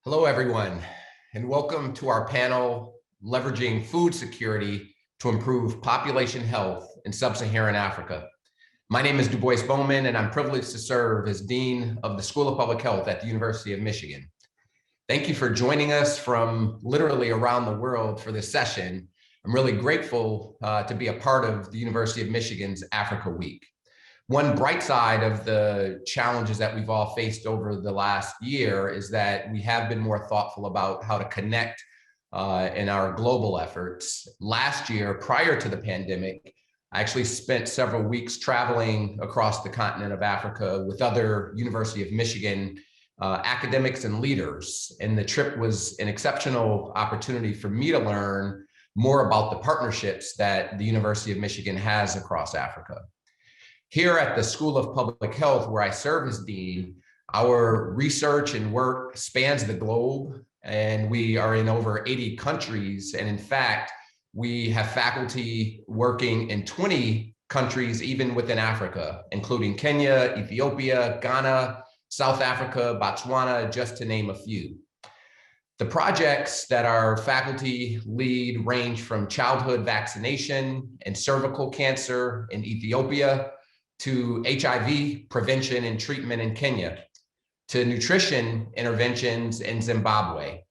Hello, everyone, and welcome to our panel, Leveraging Food Security to Improve Population Health in Sub-Saharan Africa. My name is Du Bois Bowman, and I'm privileged to serve as Dean of the School of Public Health at the University of Michigan. Thank you for joining us from literally around the world for this session. I'm really grateful to be a part of the University of Michigan's Africa Week. One bright side of the challenges that we've all faced over the last year is that we have been more thoughtful about how to connect in our global efforts. Last year, prior to the pandemic, I actually spent several weeks traveling across the continent of Africa with other University of Michigan academics and leaders. And the trip was an exceptional opportunity for me to learn more about the partnerships that the University of Michigan has across Africa. Here at the School of Public Health, where I serve as dean, our research and work spans the globe, and we are in over 80 countries. And in fact, we have faculty working in 20 countries, even within Africa, including Kenya, Ethiopia, Ghana, South Africa, Botswana, just to name a few. The projects that our faculty lead range from childhood vaccination and cervical cancer in Ethiopia, to HIV prevention and treatment in Kenya, to nutrition interventions in Zimbabwe.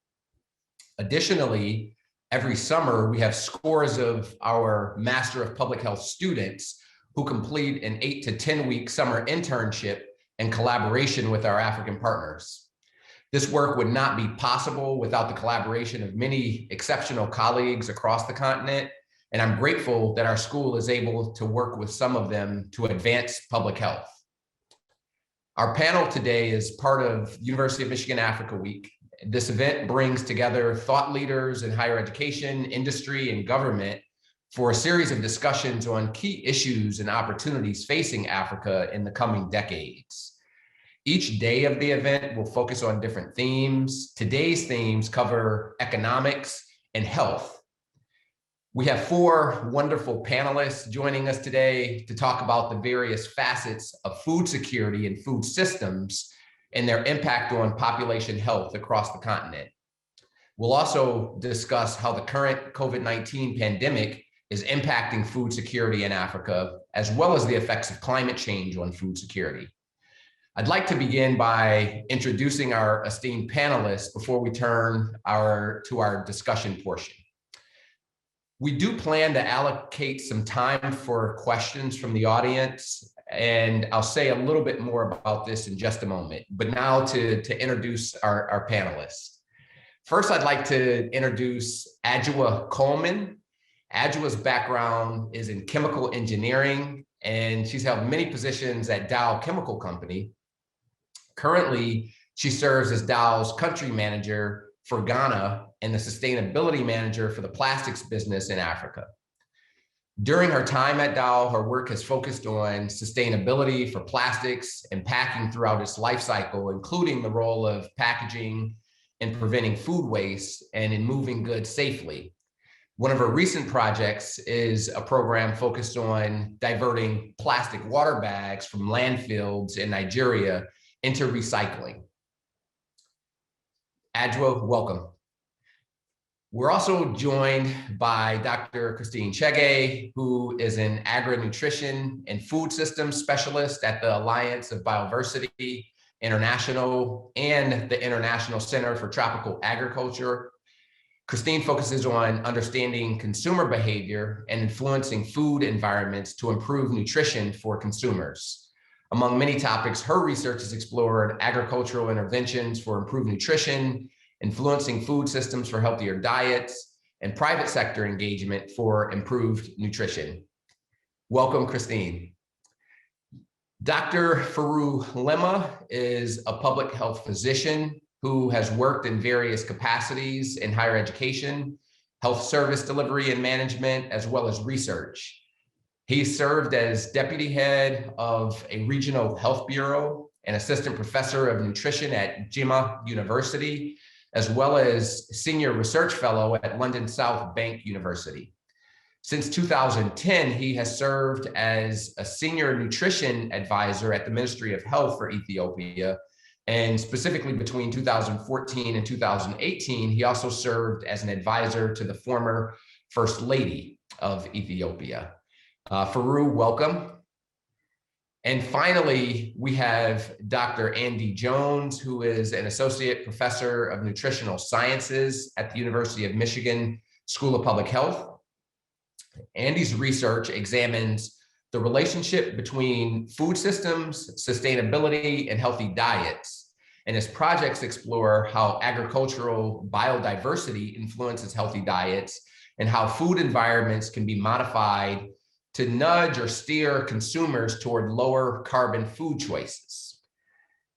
Additionally, every summer we have scores of our Master of Public Health students who complete an 8 to 10 week summer internship in collaboration with our African partners. This work would not be possible without the collaboration of many exceptional colleagues across the continent, and I'm grateful that our school is able to work with some of them to advance public health. Our panel today is part of University of Michigan Africa Week. This event brings together thought leaders in higher education, industry, and government for a series of discussions on key issues and opportunities facing Africa in the coming decades. Each day of the event will focus on different themes. Today's themes cover economics and health. We have four wonderful panelists joining us today to talk about the various facets of food security and food systems and their impact on population health across the continent. We'll also discuss how the current COVID-19 pandemic is impacting food security in Africa, as well as the effects of climate change on food security. I'd like to begin by introducing our esteemed panelists before we turn to our discussion portion. We do plan to allocate some time for questions from the audience, and I'll say a little bit more about this in just a moment. But now to introduce our panelists. First, I'd like to introduce Adjoa Coleman. Adjoa's background is in chemical engineering, and she's held many positions at Dow Chemical Company. Currently, she serves as Dow's country manager for Ghana and the sustainability manager for the plastics business in Africa. During her time at Dow, her work has focused on sustainability for plastics and packing throughout its life cycle, including the role of packaging in preventing food waste and in moving goods safely. One of her recent projects is a program focused on diverting plastic water bags from landfills in Nigeria into recycling. Adjoa, welcome. We're also joined by Dr. Christine Chege, who is an agri-nutrition and food systems specialist at the Alliance of Biodiversity International and the International Center for Tropical Agriculture. Christine focuses on understanding consumer behavior and influencing food environments to improve nutrition for consumers. Among many topics, her research has explored agricultural interventions for improved nutrition, influencing food systems for healthier diets, and private sector engagement for improved nutrition. Welcome, Christine. Dr. Faru Lema is a public health physician who has worked in various capacities in higher education, health service delivery and management, as well as research. He served as deputy head of a regional health bureau and assistant professor of nutrition at Jimma University, as well as senior research fellow at London South Bank University. Since 2010, he has served as a senior nutrition advisor at the Ministry of Health for Ethiopia And specifically between 2014 and 2018, he also served as an advisor to the former First Lady of Ethiopia. Faru, welcome. And finally, we have Dr. Andy Jones, who is an associate professor of nutritional sciences at the University of Michigan School of Public Health. Andy's research examines the relationship between food systems, sustainability, and healthy diets. And his projects explore how agricultural biodiversity influences healthy diets and how food environments can be modified to nudge or steer consumers toward lower carbon food choices.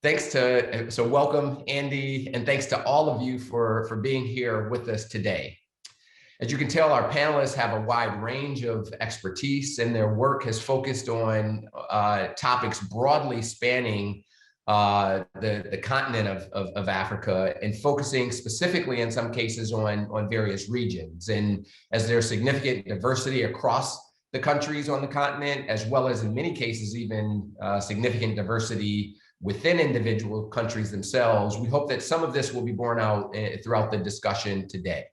So welcome, Andy, and thanks to all of you for being here with us today. As you can tell, our panelists have a wide range of expertise, and their work has focused on topics broadly spanning the continent of Africa, and focusing specifically in some cases on various regions. And as there's significant diversity across the countries on the continent, as well as in many cases even significant diversity within individual countries themselves, we hope that some of this will be borne out throughout the discussion today.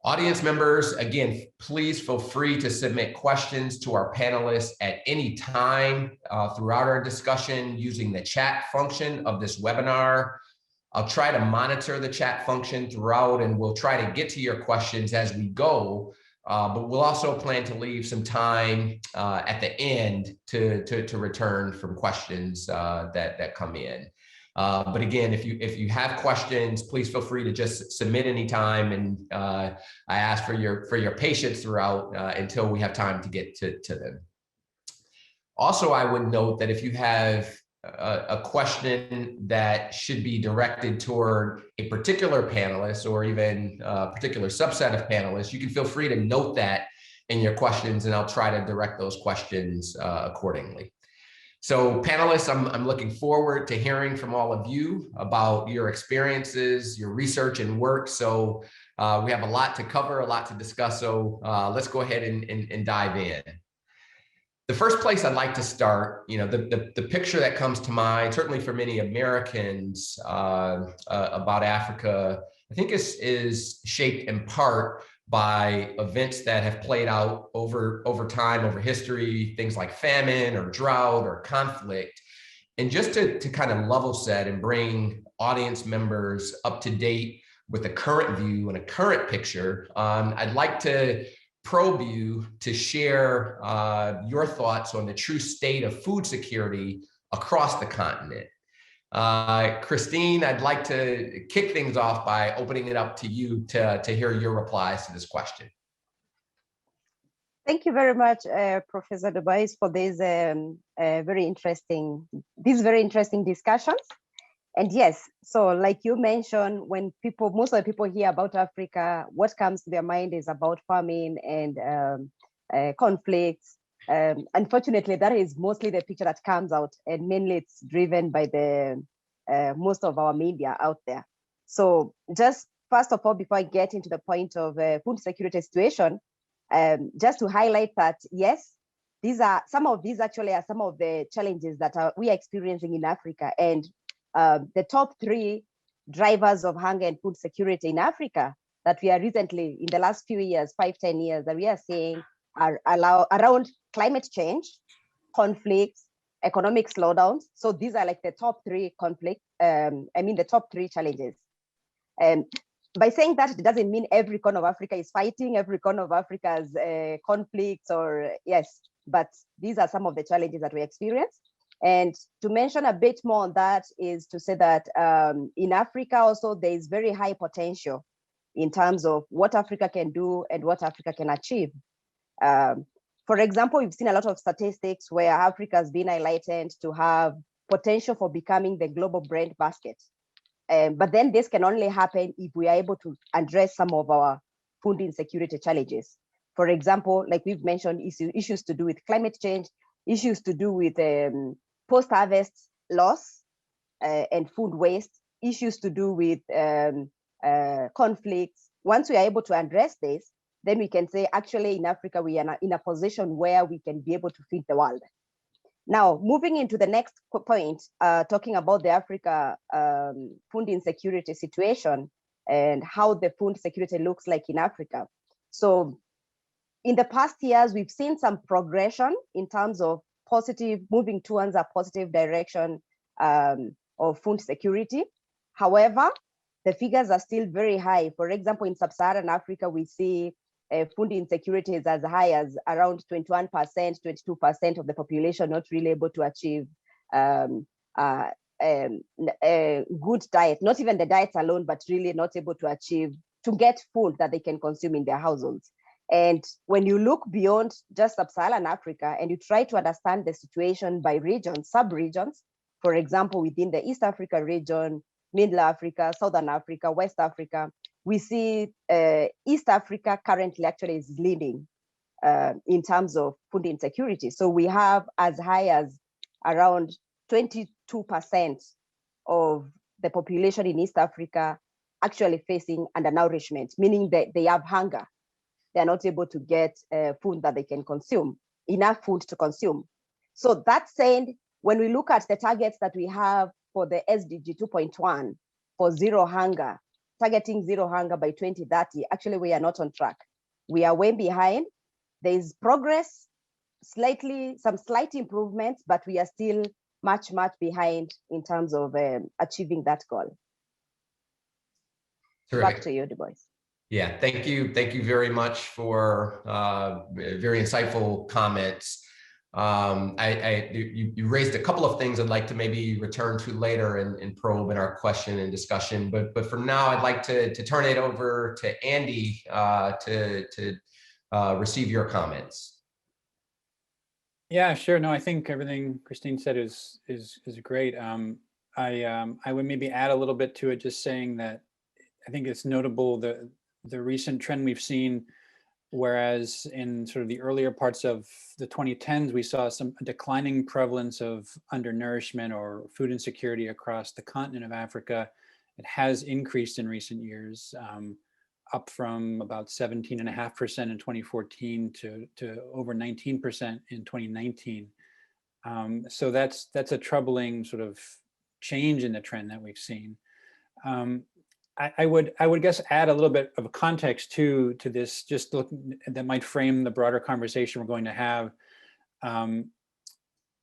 Audience members, again, please feel free to submit questions to our panelists at any time throughout our discussion using the chat function of this webinar. I'll try to monitor the chat function throughout, and we'll try to get to your questions as we go, but we'll also plan to leave some time at the end to return from questions that come in. But again, if you have questions, please feel free to just submit anytime, and I ask for your patience throughout until we have time to get to them. Also, I would note that if you have a question that should be directed toward a particular panelist or even a particular subset of panelists, you can feel free to note that in your questions, and I'll try to direct those questions accordingly. So panelists, I'm looking forward to hearing from all of you about your experiences, your research and work. So we have a lot to cover, a lot to discuss. So let's go ahead and dive in. The first place I'd like to start, the picture that comes to mind, certainly for many Americans about Africa, I think is shaped in part by events that have played out over time, over history, things like famine or drought or conflict. And just to kind of level set and bring audience members up to date with a current view and a current picture, I'd like to probe you to share your thoughts on the true state of food security across the continent. Christine, I'd like to kick things off by opening it up to you to hear your replies to this question. Thank you very much, Professor Dubois, for these very interesting discussions. And yes, so like you mentioned, when most of the people hear about Africa, what comes to their mind is about famine and conflicts. Unfortunately, that is mostly the picture that comes out, and mainly it's driven by the most of our media out there. So just first of all, before I get into the point of food security situation, just to highlight that, yes, some of these actually are some of the challenges that we are experiencing in Africa. And the top 3 drivers of hunger and food security in Africa that we are recently, in the last few years, 5-10 years, that we are seeing are around climate change, conflicts, economic slowdowns. So these are like the top 3 the top 3 challenges. And by saying that, it doesn't mean every corner of Africa is fighting, every corner of Africa has conflicts yes, but these are some of the challenges that we experience. And to mention a bit more on that is to say that in Africa also, there is very high potential in terms of what Africa can do and what Africa can achieve. For example, we've seen a lot of statistics where Africa has been highlighted to have potential for becoming the global bread basket. But then this can only happen if we are able to address some of our food insecurity challenges. For example, like we've mentioned, issues to do with climate change, issues to do with post-harvest loss and food waste, issues to do with conflicts. Once we are able to address this, then we can say, actually, in Africa, we are in a position where we can be able to feed the world. Now, moving into the next point, talking about the Africa food insecurity situation and how the food security looks like in Africa. So in the past years, we've seen some progression in terms of moving towards a positive direction of food security. However, the figures are still very high. For example, in sub-Saharan Africa, we see food insecurity is as high as around 21%, 22% of the population not really able to achieve a good diet, not even the diets alone, but really not able to get food that they can consume in their households. And when you look beyond just sub-Saharan Africa and you try to understand the situation by regions, sub-regions, for example, within the East Africa region, Middle Africa, Southern Africa, West Africa, we see East Africa currently actually is leading in terms of food insecurity. So we have as high as around 22% of the population in East Africa actually facing undernourishment, meaning that they have hunger. They're not able to get food that they can consume, enough food to consume. So that said, when we look at the targets that we have for the SDG 2.1 for zero hunger, targeting zero hunger by 2030, actually we are not on track. We are way behind. There is progress, some slight improvements, but we are still much behind in terms of achieving that goal. Terrific. Back to you, Du Bois. Yeah, thank you. Thank you very much for very insightful comments. You raised a couple of things I'd like to maybe return to later and probe in our question and discussion. But for now, I'd like to turn it over to Andy to receive your comments. Yeah, sure. No, I think everything Christine said is great. I would maybe add a little bit to it, just saying that I think it's notable the recent trend we've seen, whereas in sort of the earlier parts of the 2010s, we saw some declining prevalence of undernourishment or food insecurity across the continent of Africa. It has increased in recent years, up from about 17.5% in 2014 to over 19% in 2019. So that's a troubling sort of change in the trend that we've seen. I would guess add a little bit of a context to this, just that might frame the broader conversation we're going to have.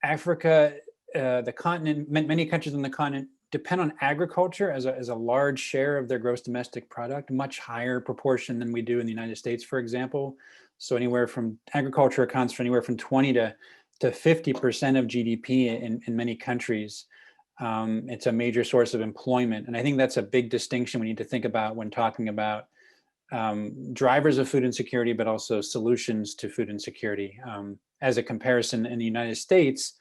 Africa, the continent, many countries on the continent depend on agriculture as a large share of their gross domestic product, much higher proportion than we do in the United States, for example. So agriculture accounts for anywhere from 20 to 50% of GDP in many countries. It's a major source of employment. And I think that's a big distinction we need to think about when talking about drivers of food insecurity, but also solutions to food insecurity. As a comparison, in the United States,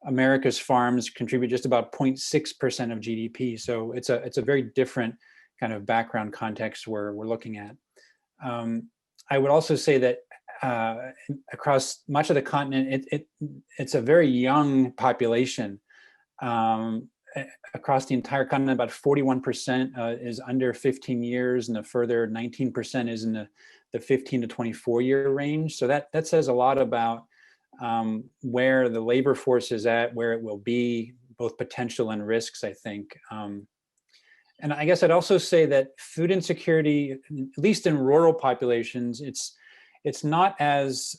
America's farms contribute just about 0.6% of GDP. So it's a very different kind of background context we're looking at. I would also say that across much of the continent, it's a very young population. Across the entire continent, about 41% is under 15 years, and a further 19% is in the 15 to 24 year range. So that says a lot about where the labor force is at, where it will be, both potential and risks, I think. And I guess I'd also say that food insecurity, at least in rural populations, it's not as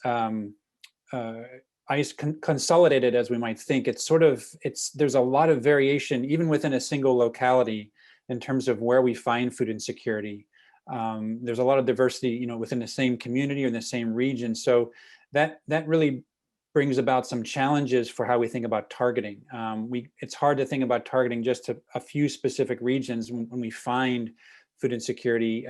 consolidated as we might think. There's a lot of variation even within a single locality in terms of where we find food insecurity. There's a lot of diversity, within the same community or in the same region. So that really brings about some challenges for how we think about targeting. It's hard to think about targeting just a few specific regions when we find food insecurity,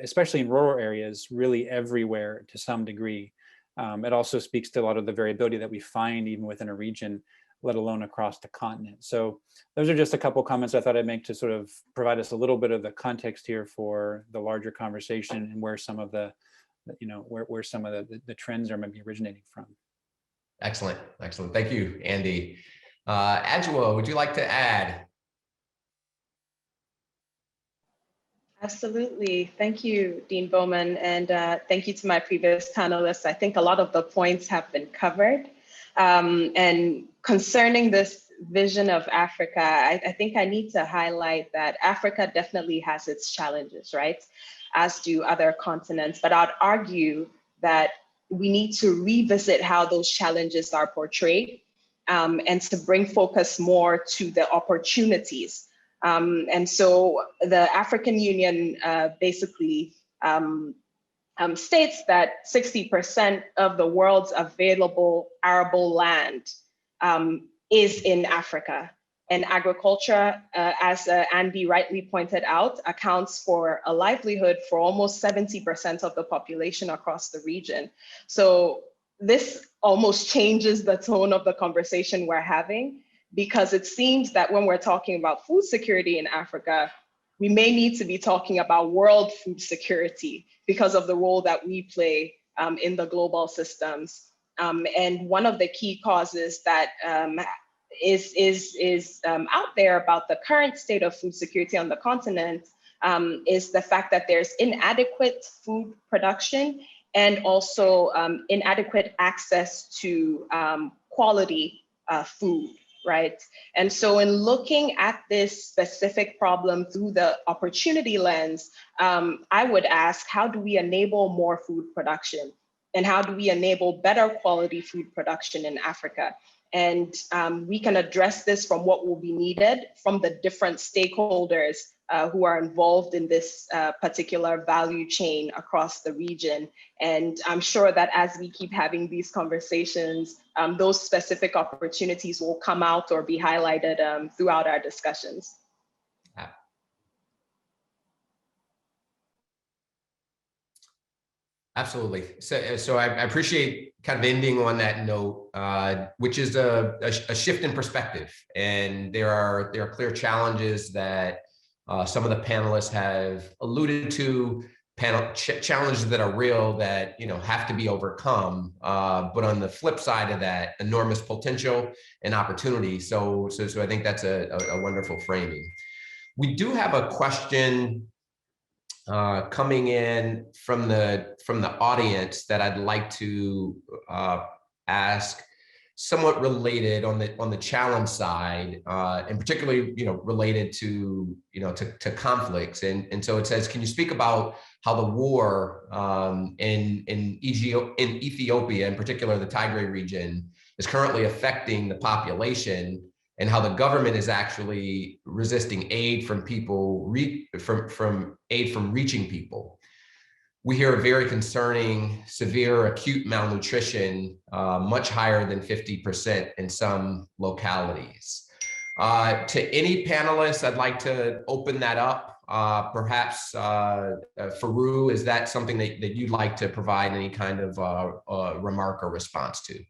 especially in rural areas, really everywhere to some degree. It also speaks to a lot of the variability that we find even within a region, let alone across the continent. So those are just a couple comments I thought I'd make to sort of provide us a little bit of the context here for the larger conversation and where some of the, where some of the trends are maybe originating from. Excellent. Thank you, Andy. Adjoa, would you like to add? Absolutely. Thank you, Dean Bowman, and thank you to my previous panelists. I think a lot of the points have been covered. And concerning this vision of Africa, I think I need to highlight that Africa definitely has its challenges, right? As do other continents, but I'd argue that we need to revisit how those challenges are portrayed, and to bring focus more to the opportunities. And so the African Union basically states that 60% of the world's available arable land is in Africa. And agriculture, as Andy rightly pointed out, accounts for a livelihood for almost 70% of the population across the region. So this almost changes the tone of the conversation we're having, because it seems that when we're talking about food security in Africa, we may need to be talking about world food security because of the role that we play in the global systems. And one of the key causes that is out there about the current state of food security on the continent is the fact that there's inadequate food production and also inadequate access to quality food, right? And so in looking at this specific problem through the opportunity lens, I would ask, how do we enable more food production? And how do we enable better quality food production in Africa? And we can address this from what will be needed from the different stakeholders who are involved in this particular value chain across the region. And I'm sure that as we keep having these conversations, those specific opportunities will come out or be highlighted throughout our discussions. Absolutely. So I appreciate kind of ending on that note, which is a shift in perspective. And there are clear challenges that some of the panelists have alluded to, challenges that are real that have to be overcome. But on the flip side of that, enormous potential and opportunity. So I think that's a wonderful framing. We do have a question coming in from the audience that I'd like to ask, somewhat related on the challenge side, and particularly related to to conflicts. And so it says, can you speak about how the war in Ethiopia, in particular the Tigray region, is currently affecting the population, and how the government is actually resisting aid from people, from reaching people? We hear a very concerning, severe, acute malnutrition, much higher than 50% in some localities. To any panelists, I'd like to open that up. Perhaps Faru, is that something that you'd like to provide any kind of remark or response to?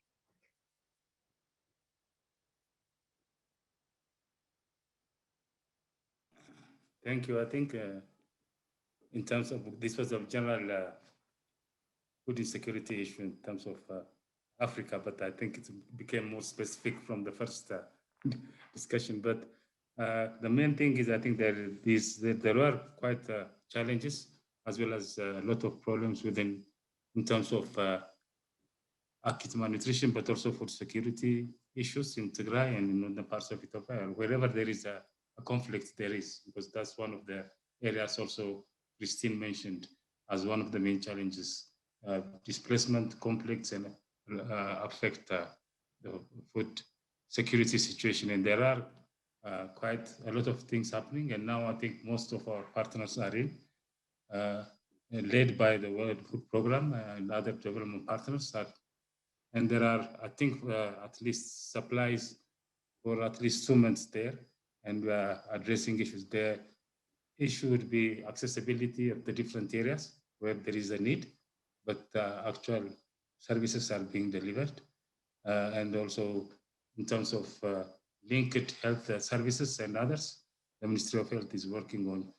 Thank you. I think in terms of, this was a general food insecurity issue in terms of Africa, but I think it became more specific from the first discussion. But the main thing is, I think there were quite challenges, as well as a lot of problems in terms of acute malnutrition, but also food security issues in Tigray and in other parts of Ethiopia. Wherever there is a conflict, there is, because that's one of the areas also Christine mentioned as one of the main challenges. Displacement conflicts and affect the food security situation. And there are quite a lot of things happening. And now I think most of our partners are in, led by the World Food Programme and other development partners. And there are, I think, at least supplies for at least 2 months there, and we are addressing issues there. Issue would be accessibility of the different areas where there is a need, but actual services are being delivered. And also in terms of linked health services and others, the Ministry of Health is working on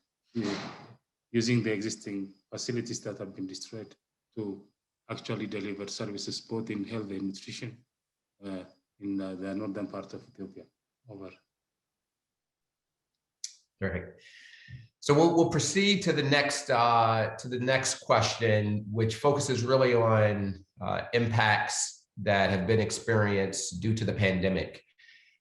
using the existing facilities that have been destroyed to actually deliver services both in health and nutrition in the northern part of Ethiopia. Over. Perfect. So we'll proceed to the next question, which focuses really on impacts that have been experienced due to the pandemic.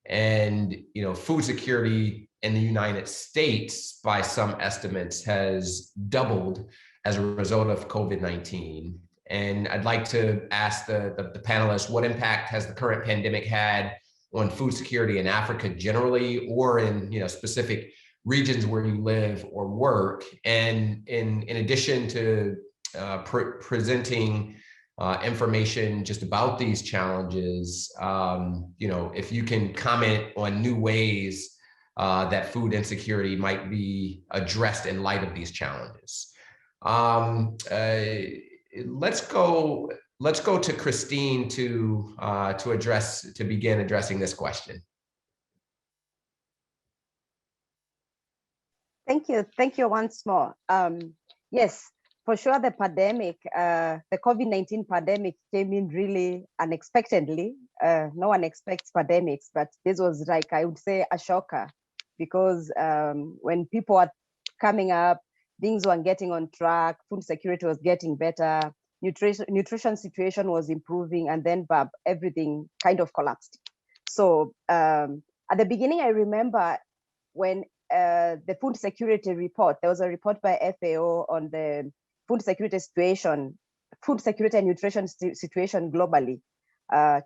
And, food security in the United States, by some estimates, has doubled as a result of COVID-19. And I'd like to ask the panelists, what impact has the current pandemic had on food security in Africa generally, or in specific regions where you live or work? And in addition to presenting information just about these challenges, if you can comment on new ways that food insecurity might be addressed in light of these challenges. Let's go to Christine to begin addressing this question. Thank you once more. Yes, for sure, the pandemic, the COVID-19 pandemic came in really unexpectedly. No one expects pandemics, but this was, like, I would say, a shocker, because when people are coming up, things were getting on track, food security was getting better, nutrition situation was improving, and then everything kind of collapsed. So at the beginning, I remember when the food security report, there was a report by FAO on the food security and nutrition situation globally,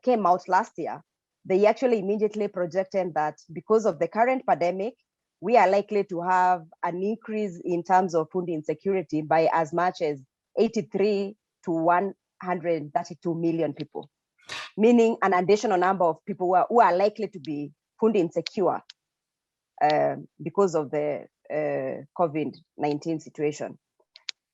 came out last year. They actually immediately projected that because of the current pandemic, we are likely to have an increase in terms of food insecurity by as much as 83 to 132 million people, meaning an additional number of people who are likely to be food insecure because of the COVID-19 situation.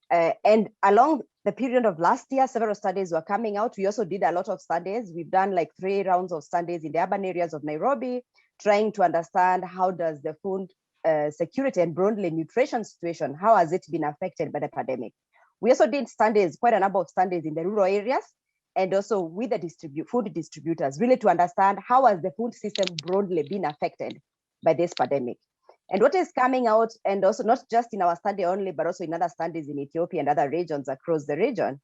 And along the period of last year, several studies were coming out. We also did a lot of studies. We've done like 3 rounds of studies in the urban areas of Nairobi, trying to understand how does the food security and broadly nutrition situation, how has it been affected by the pandemic? We also did studies, quite a number of studies in the rural areas, and also with the food distributors, really to understand how has the food system broadly been affected by this pandemic. And what is coming out, and also not just in our study only, but also in other studies in Ethiopia and other regions across the region,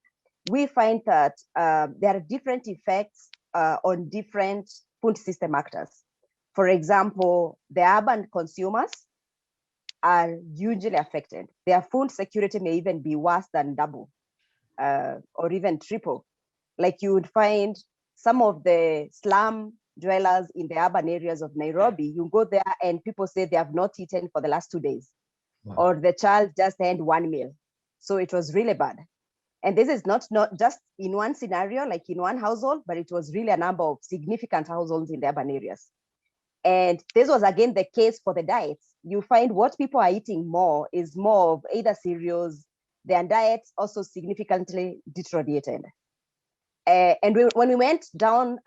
we find that there are different effects on different food system actors. For example, the urban consumers are hugely affected. Their food security may even be worse than double or even triple. Like, you would find some of the slum dwellers in the urban areas of Nairobi, you go there and people say they have not eaten for the last 2 days. Wow. Or the child just had 1 meal. So it was really bad. And this is not just in one scenario, like in one household, but it was really a number of significant households in the urban areas. And this was again the case for the diets. You find what people are eating more is more of either cereals, their diets also significantly deteriorated. And when we went down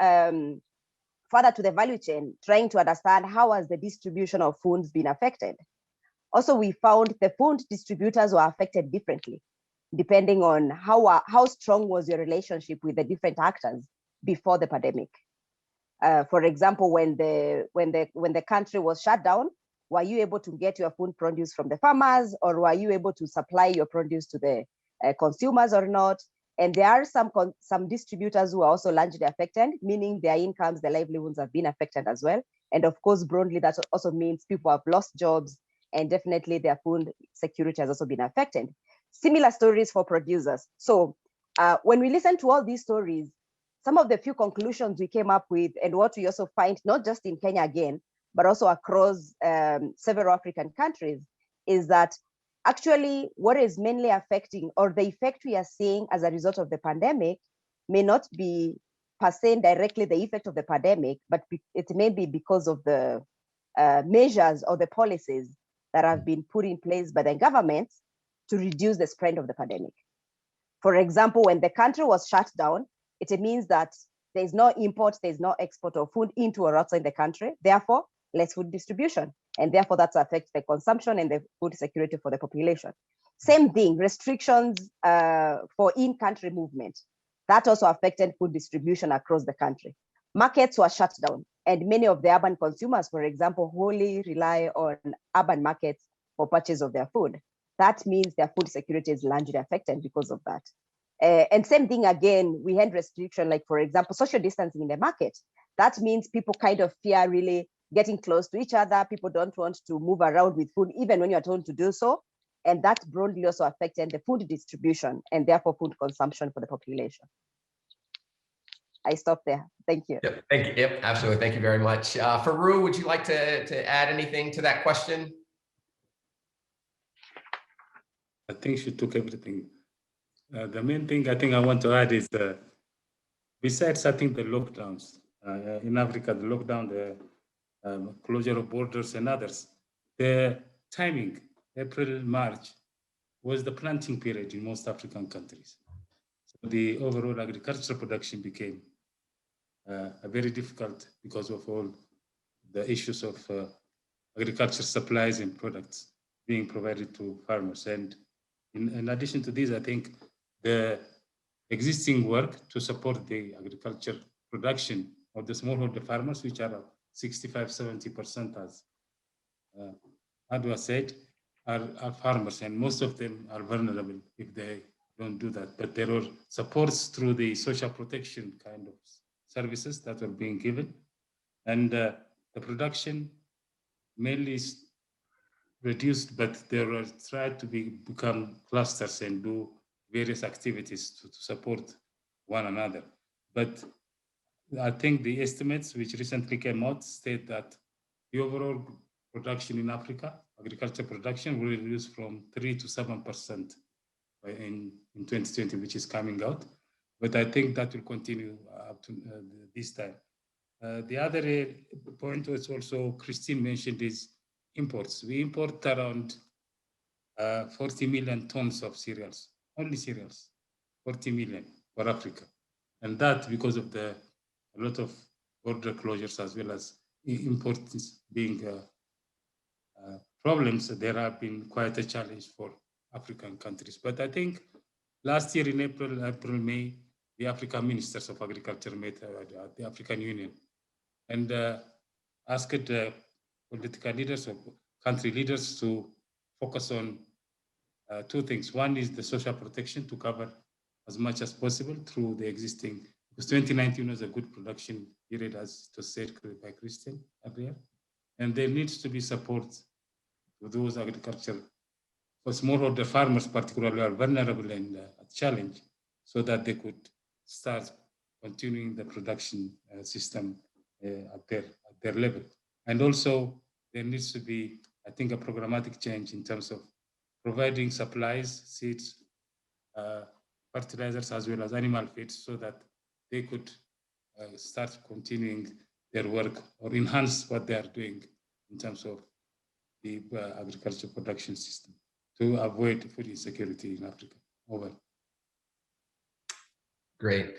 further to the value chain, trying to understand how has the distribution of foods been affected. Also, we found the food distributors were affected differently, depending on how strong was your relationship with the different actors before the pandemic. For example, when the country was shut down, were you able to get your food produce from the farmers, or were you able to supply your produce to the consumers or not? And there are some distributors who are also largely affected, meaning their incomes, their livelihoods have been affected as well. And of course, broadly, that also means people have lost jobs, and definitely their food security has also been affected. Similar stories for producers. So when we listen to all these stories, some of the few conclusions we came up with, and what we also find, not just in Kenya again, but also across several African countries, is that actually what is mainly affecting, or the effect we are seeing as a result of the pandemic, may not be per se directly the effect of the pandemic, but it may be because of the measures or the policies that have been put in place by the government to reduce the spread of the pandemic. For example, when the country was shut down, it means that there's no import, there's no export of food into or outside the country, therefore less food distribution. And therefore that affects the consumption and the food security for the population. Same thing, restrictions for in-country movement. That also affected food distribution across the country. Markets were shut down, and many of the urban consumers, for example, wholly rely on urban markets for purchase of their food. That means their food security is largely affected because of that. And same thing again, we had restriction, like for example, social distancing in the market. That means people kind of fear really getting close to each other. People don't want to move around with food, even when you're told to do so. And that broadly also affected the food distribution and therefore food consumption for the population. I stop there. Thank you. Yep, thank you. Yep, absolutely. Thank you very much. Faru, would you like to add anything to that question? I think she took everything. The main thing I think I want to add is besides, I think the lockdowns in Africa, the lockdown, the closure of borders and others, the timing, April, March, was the planting period in most African countries. So the overall agricultural production became very difficult because of all the issues of agriculture supplies and products being provided to farmers. And in addition to this, I think the existing work to support the agriculture production of the smallholder farmers, which are 65–70%, as Adwa said, are farmers, and most of them are vulnerable if they don't do that. But there are supports through the social protection kind of services that are being given. And the production mainly is reduced, but there are tried to become clusters and do various activities to support one another. But I think the estimates which recently came out state that the overall production in Africa, agriculture production, will reduce from 3 to 7% in 2020, which is coming out. But I think that will continue up to this time. The other point was also Christine mentioned is imports. We import around 40 million tons of cereals, only cereals, 40 million for Africa. And that because of a lot of border closures as well as imports being problems, there have been quite a challenge for African countries. But I think last year in April, May, the African ministers of agriculture met at the African Union and asked political leaders or country leaders to focus on two things. One is the social protection to cover as much as possible through the existing, because 2019 was a good production period, as it was said by Christian earlier. And there needs to be support to those agriculture, for smallholder farmers particularly are vulnerable and challenged, so that they could start continuing the production system at their level. And also there needs to be, I think, a programmatic change in terms of providing supplies, seeds, fertilizers, as well as animal feeds, so that they could start continuing their work or enhance what they are doing in terms of the agriculture production system to avoid food insecurity in Africa. Over. Great.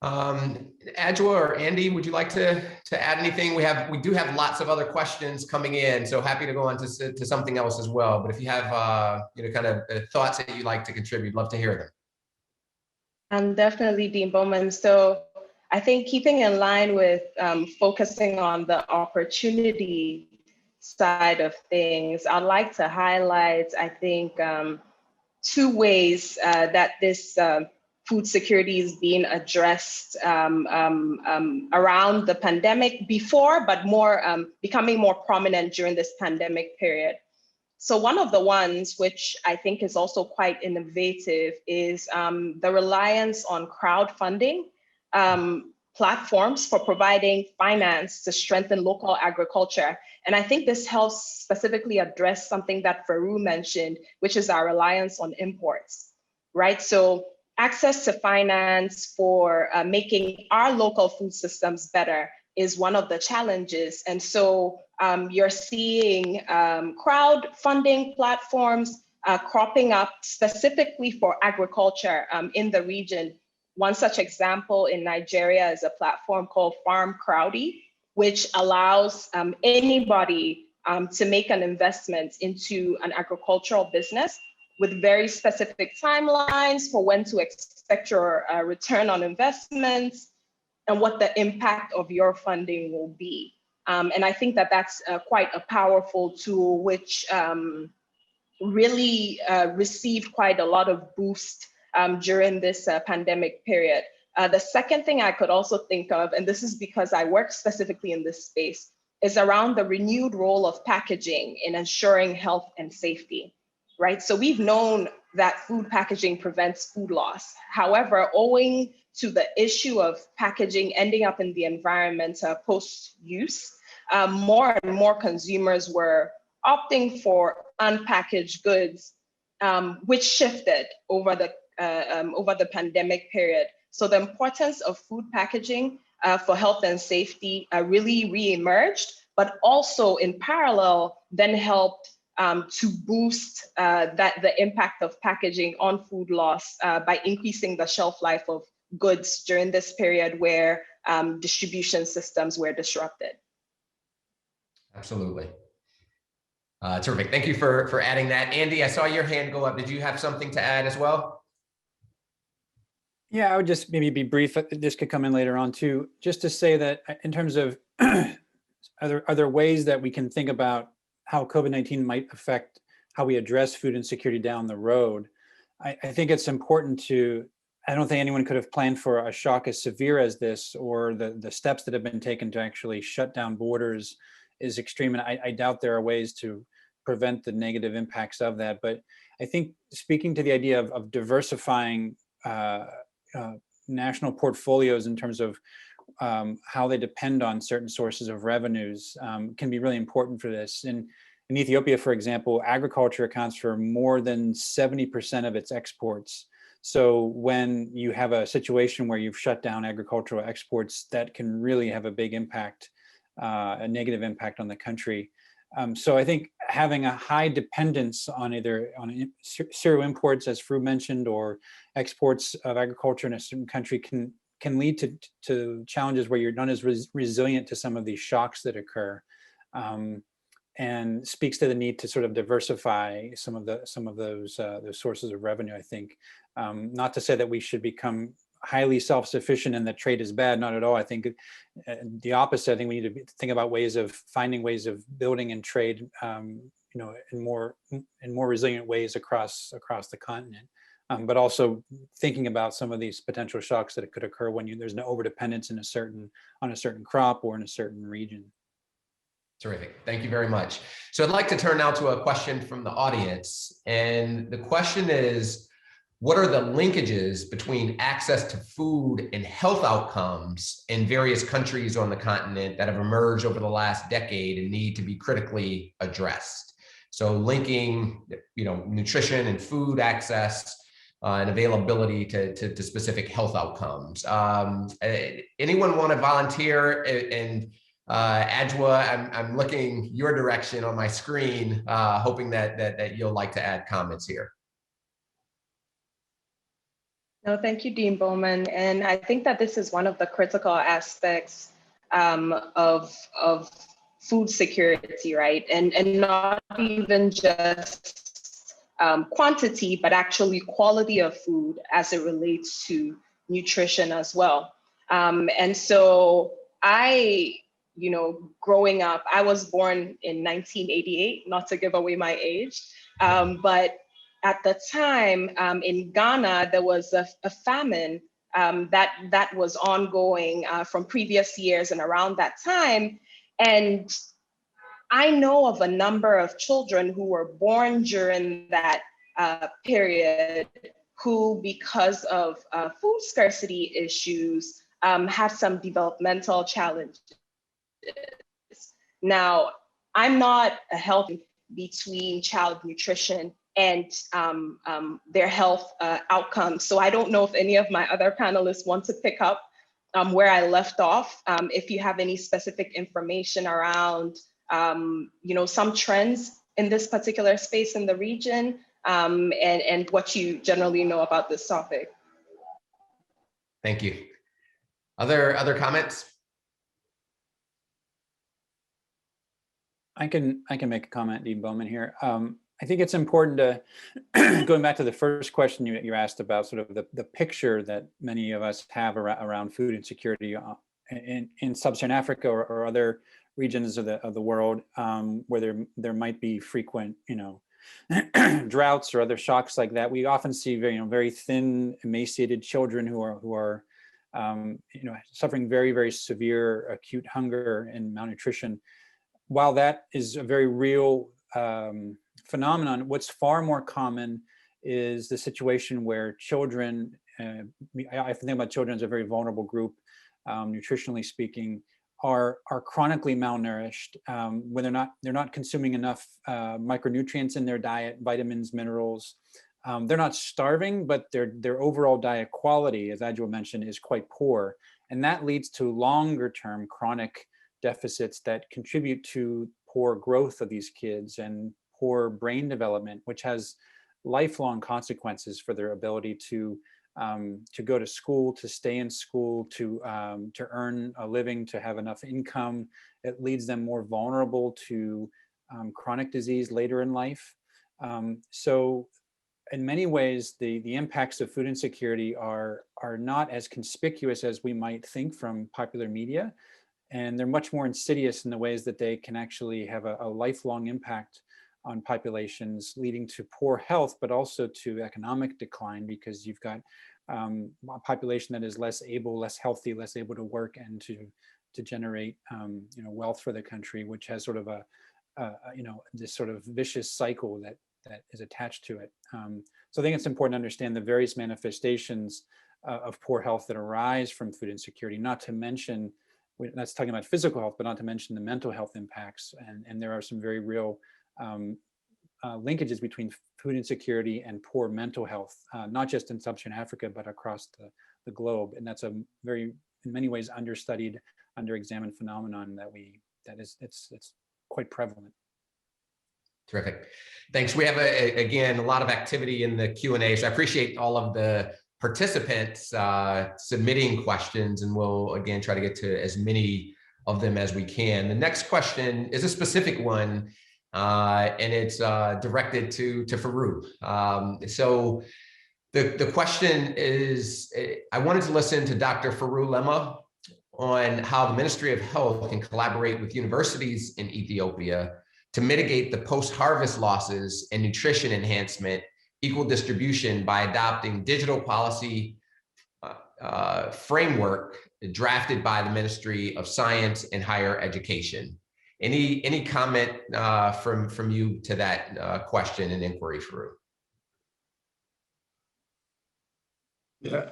Adwa or Andy, would you like to add anything? We do have lots of other questions coming in, so happy to go on to something else as well. But if you have kind of thoughts that you'd like to contribute, love to hear them. Definitely, Dean Bowman. So I think keeping in line with focusing on the opportunity side of things, I'd like to highlight, I think, two ways that this food security is being addressed around the pandemic before, but more becoming more prominent during this pandemic period. So one of the ones which I think is also quite innovative is the reliance on crowdfunding platforms for providing finance to strengthen local agriculture. And I think this helps specifically address something that Faru mentioned, which is our reliance on imports, right? So access to finance for making our local food systems better is one of the challenges. And so you're seeing crowdfunding platforms cropping up specifically for agriculture in the region. One such example in Nigeria is a platform called Farm Crowdy, which allows anybody to make an investment into an agricultural business with very specific timelines for when to expect your return on investments and what the impact of your funding will be. And I think that that's quite a powerful tool, which really received quite a lot of boost during this pandemic period. The second thing I could also think of, and this is because I work specifically in this space, is around the renewed role of packaging in ensuring health and safety, right? So we've known that food packaging prevents food loss. However, owing to the issue of packaging ending up in the environment post-use, more and more consumers were opting for unpackaged goods, which shifted over the pandemic period. So the importance of food packaging for health and safety really re-emerged, but also in parallel then helped to boost the impact of packaging on food loss by increasing the shelf life of goods during this period where distribution systems were disrupted. Absolutely. Terrific. Thank you for adding that. Andy, I saw your hand go up. Did you have something to add as well? Yeah, I would just maybe be brief. This could come in later on too. Just to say that in terms of are there ways that we can think about how COVID-19 might affect how we address food insecurity down the road? I think it's important to, I don't think anyone could have planned for a shock as severe as this, or the steps that have been taken to actually shut down borders is extreme. And I doubt there are ways to prevent the negative impacts of that. But I think speaking to the idea of diversifying national portfolios in terms of how they depend on certain sources of revenues can be really important for this. In Ethiopia, for example, agriculture accounts for more than 70% of its exports. So when you have a situation where you've shut down agricultural exports, that can really have a big impact, a negative impact on the country. So I think having a high dependence on either cereal imports, as Fru mentioned, or exports of agriculture in a certain country can lead to challenges where you're not as resilient to some of these shocks that occur, and speaks to the need to sort of diversify some of those sources of revenue. I think, not to say that we should become highly self-sufficient and that trade is bad, not at all. I think the opposite. I think we need to think about finding ways of building and trade, in more resilient ways across the continent. But also thinking about some of these potential shocks that could occur when there's no overdependence on a certain crop or in a certain region. Terrific. Thank you very much. So I'd like to turn now to a question from the audience. And the question is, what are the linkages between access to food and health outcomes in various countries on the continent that have emerged over the last decade and need to be critically addressed? So linking, nutrition and food access and availability to specific health outcomes. Anyone want to volunteer? And Adjoa, I'm looking your direction on my screen, hoping that you'll like to add comments here. No, thank you, Dean Bowman. And I think that this is one of the critical aspects of food security, right? And not even just quantity, but actually quality of food as it relates to nutrition as well. And so growing up, I was born in 1988, not to give away my age, but at the time in Ghana, there was a famine that was ongoing from previous years and around that time. And I know of a number of children who were born during that period who, because of food scarcity issues, had some developmental challenges. Now, I'm not a health between child nutrition and their health outcomes. So I don't know if any of my other panelists want to pick up where I left off. If you have any specific information around, some trends in this particular space in the region, and what you generally know about this topic. Thank you. Other comments? I can make a comment, Dean Bowman here. I think it's important to, going back to the first question you asked about sort of the picture that many of us have around food insecurity in sub-Saharan Africa or other regions of the world, where there might be frequent, droughts or other shocks like that, we often see very thin, emaciated children who are suffering very, very severe acute hunger and malnutrition. While that is a very real phenomenon, what's far more common is the situation where children, I think about children as a very vulnerable group, nutritionally speaking, are chronically malnourished when they're not consuming enough micronutrients in their diet, vitamins, minerals. They're not starving, but their overall diet quality, as Adjoa mentioned, is quite poor. And that leads to longer term chronic deficits that contribute to poor growth of these kids and poor brain development, which has lifelong consequences for their ability to go to school, to stay in school, to earn a living, to have enough income. It leaves them more vulnerable to chronic disease later in life. So in many ways, the impacts of food insecurity are not as conspicuous as we might think from popular media. And they're much more insidious in the ways that they can actually have a lifelong impact on populations, leading to poor health, but also to economic decline, because you've got a population that is less able, less healthy, less able to work and to generate wealth for the country, which has sort of this sort of vicious cycle that is attached to it. So I think it's important to understand the various manifestations of poor health that arise from food insecurity, not to mention, that's talking about physical health, but not to mention the mental health impacts. And there are some very real linkages between food insecurity and poor mental health, not just in sub-Saharan Africa, but across the globe. And that's a very, in many ways, understudied, underexamined phenomenon it's quite prevalent. Terrific. Thanks. We have, again, a lot of activity in the Q&A, so I appreciate all of the participants submitting questions, and we'll, again, try to get to as many of them as we can. The next question is a specific one, and it's directed to Farouk. So the question is, I wanted to listen to Dr. Farouk Lema on how the Ministry of Health can collaborate with universities in Ethiopia to mitigate the post-harvest losses and nutrition enhancement equal distribution by adopting digital policy framework drafted by the Ministry of Science and Higher Education. Any comment from you to that question and inquiry, Farouk? Yeah,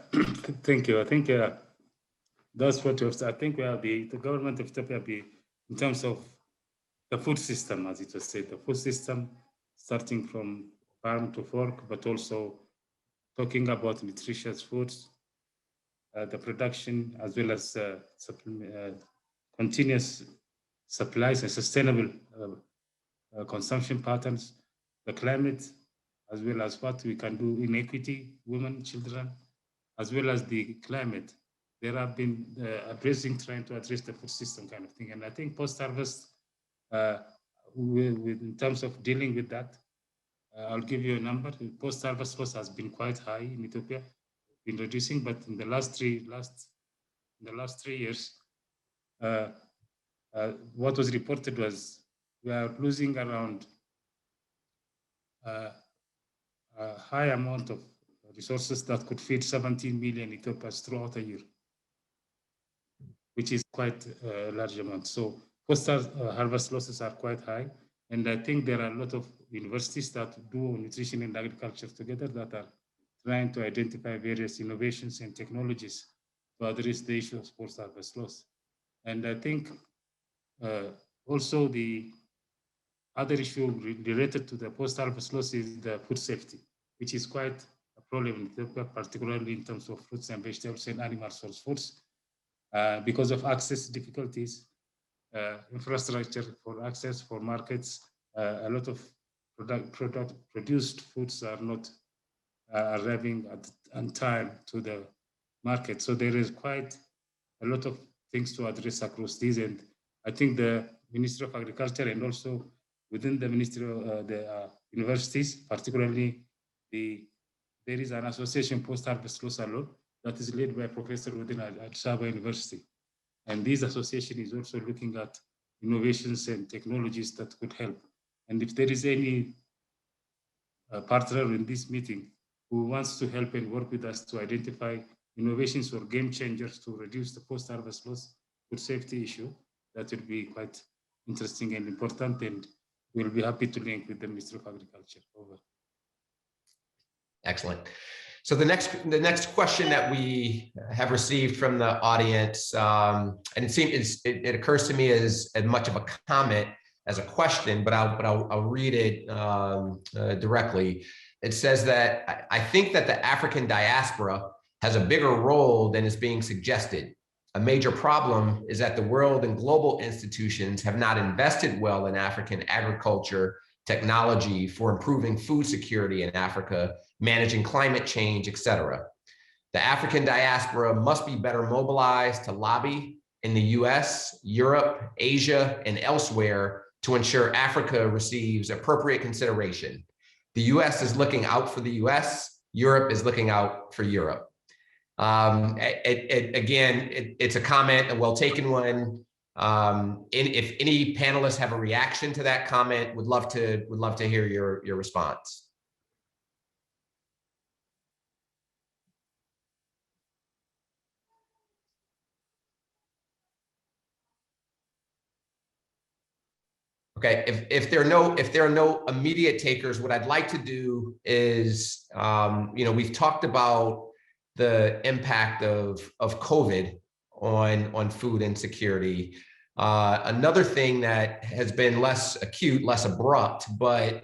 thank you. I think that's what I think the government of Ethiopia in terms of the food system, as it was said, the food system starting from farm to fork, but also talking about nutritious foods, the production, as well as continuous supplies and sustainable consumption patterns, the climate, as well as what we can do in equity, women, children, as well as the climate. There have been trying to address the food system kind of thing. And I think post-harvest, in terms of dealing with that, I'll give you a number. Post-harvest cost has been quite high in Ethiopia, been reducing, but in the last 3 years, what was reported was we are losing around a high amount of resources that could feed 17 million Ethiopians throughout a year, which is quite a large amount. So post-harvest losses are quite high. And I think there are a lot of universities that do nutrition and agriculture together that are trying to identify various innovations and technologies to address the issue of post-harvest loss. And I think also the other issue related to the post-harvest loss is the food safety, which is quite a problem in Ethiopia, particularly in terms of fruits and vegetables and animal source foods, because of access difficulties, infrastructure for access for markets. A lot of produced foods are not arriving on time to the market. So there is quite a lot of things to address across these. And I think the Ministry of Agriculture and also within the Ministry of the universities, particularly there is an association, Post-Harvest Loss Alone, that is led by a professor within Addis Ababa University. And this association is also looking at innovations and technologies that could help. And if there is any partner in this meeting who wants to help and work with us to identify innovations or game changers to reduce the post-harvest loss food safety issue. That will be quite interesting and important, and we'll be happy to link with the Ministry of Agriculture. Over. Excellent. So the next question that we have received from the audience, and it occurs to me as much of a comment as a question, but I'll read it directly. It says that I think that the African diaspora has a bigger role than is being suggested. A major problem is that the world and global institutions have not invested well in African agriculture, technology for improving food security in Africa, managing climate change, etc. The African diaspora must be better mobilized to lobby in the US, Europe, Asia, and elsewhere to ensure Africa receives appropriate consideration. The US is looking out for the US, Europe is looking out for Europe. It's a comment, a well-taken one. If any panelists have a reaction to that comment, would love to hear your response. Okay, if there are no immediate takers, what I'd like to do is, we've talked about the impact of COVID on food insecurity. Another thing that has been less acute, less abrupt, but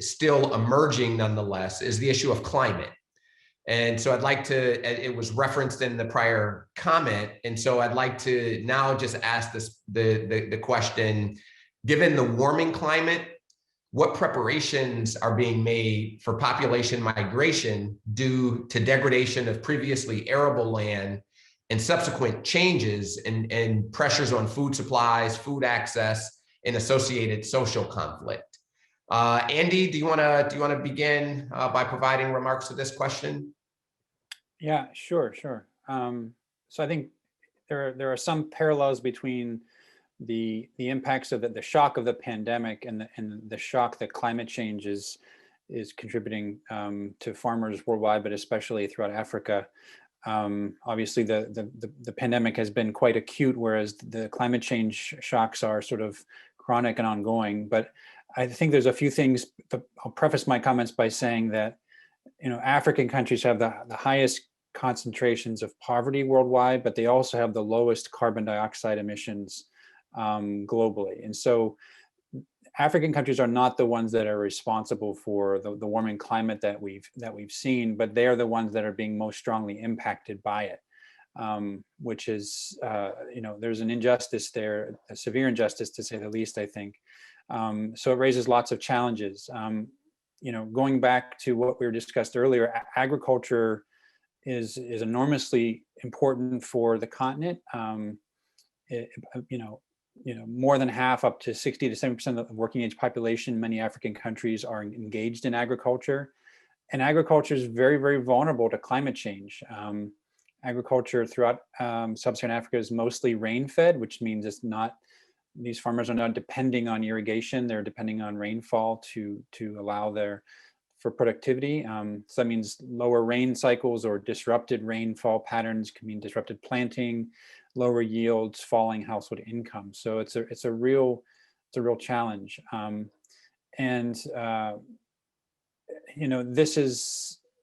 still emerging nonetheless, is the issue of climate. And so I'd like to, it was referenced in the prior comment. And so I'd like to now just ask the question, given the warming climate, what preparations are being made for population migration due to degradation of previously arable land and subsequent changes and pressures on food supplies, food access, and associated social conflict? Andy, do you want to begin by providing remarks to this question? Yeah, sure. So I think there are some parallels between the impacts of the shock of the pandemic and the shock that climate change is contributing to farmers worldwide, but especially throughout Africa. Obviously, the pandemic has been quite acute, whereas the climate change shocks are sort of chronic and ongoing. But I think there's a few things. I'll preface my comments by saying that African countries have the highest concentrations of poverty worldwide, but they also have the lowest carbon dioxide emissions globally. And so African countries are not the ones that are responsible for the warming climate that we've seen, but they are the ones that are being most strongly impacted by it, which is, there's an injustice there, a severe injustice to say the least, I think. So it raises lots of challenges. Going back to what we discussed earlier, agriculture is enormously important for the continent. More than half, up to 60 to 70% of the working age population in many African countries are engaged in agriculture. And agriculture is very, very vulnerable to climate change. Agriculture throughout sub-Saharan Africa is mostly rain-fed, which means these farmers are not depending on irrigation. They're depending on rainfall to allow for productivity. So that means lower rain cycles or disrupted rainfall patterns can mean disrupted planting, lower yields, falling household income. So it's a real challenge.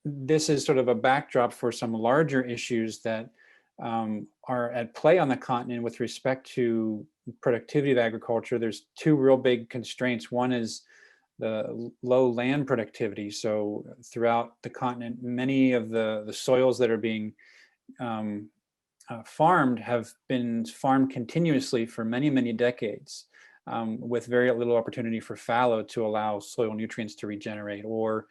This is sort of a backdrop for some larger issues that are at play on the continent with respect to productivity of agriculture. There's two real big constraints. One is the low land productivity. So throughout the continent, many of the soils that are being farmed have been farmed continuously for many, many decades, with very little opportunity for fallow to allow soil nutrients to regenerate, or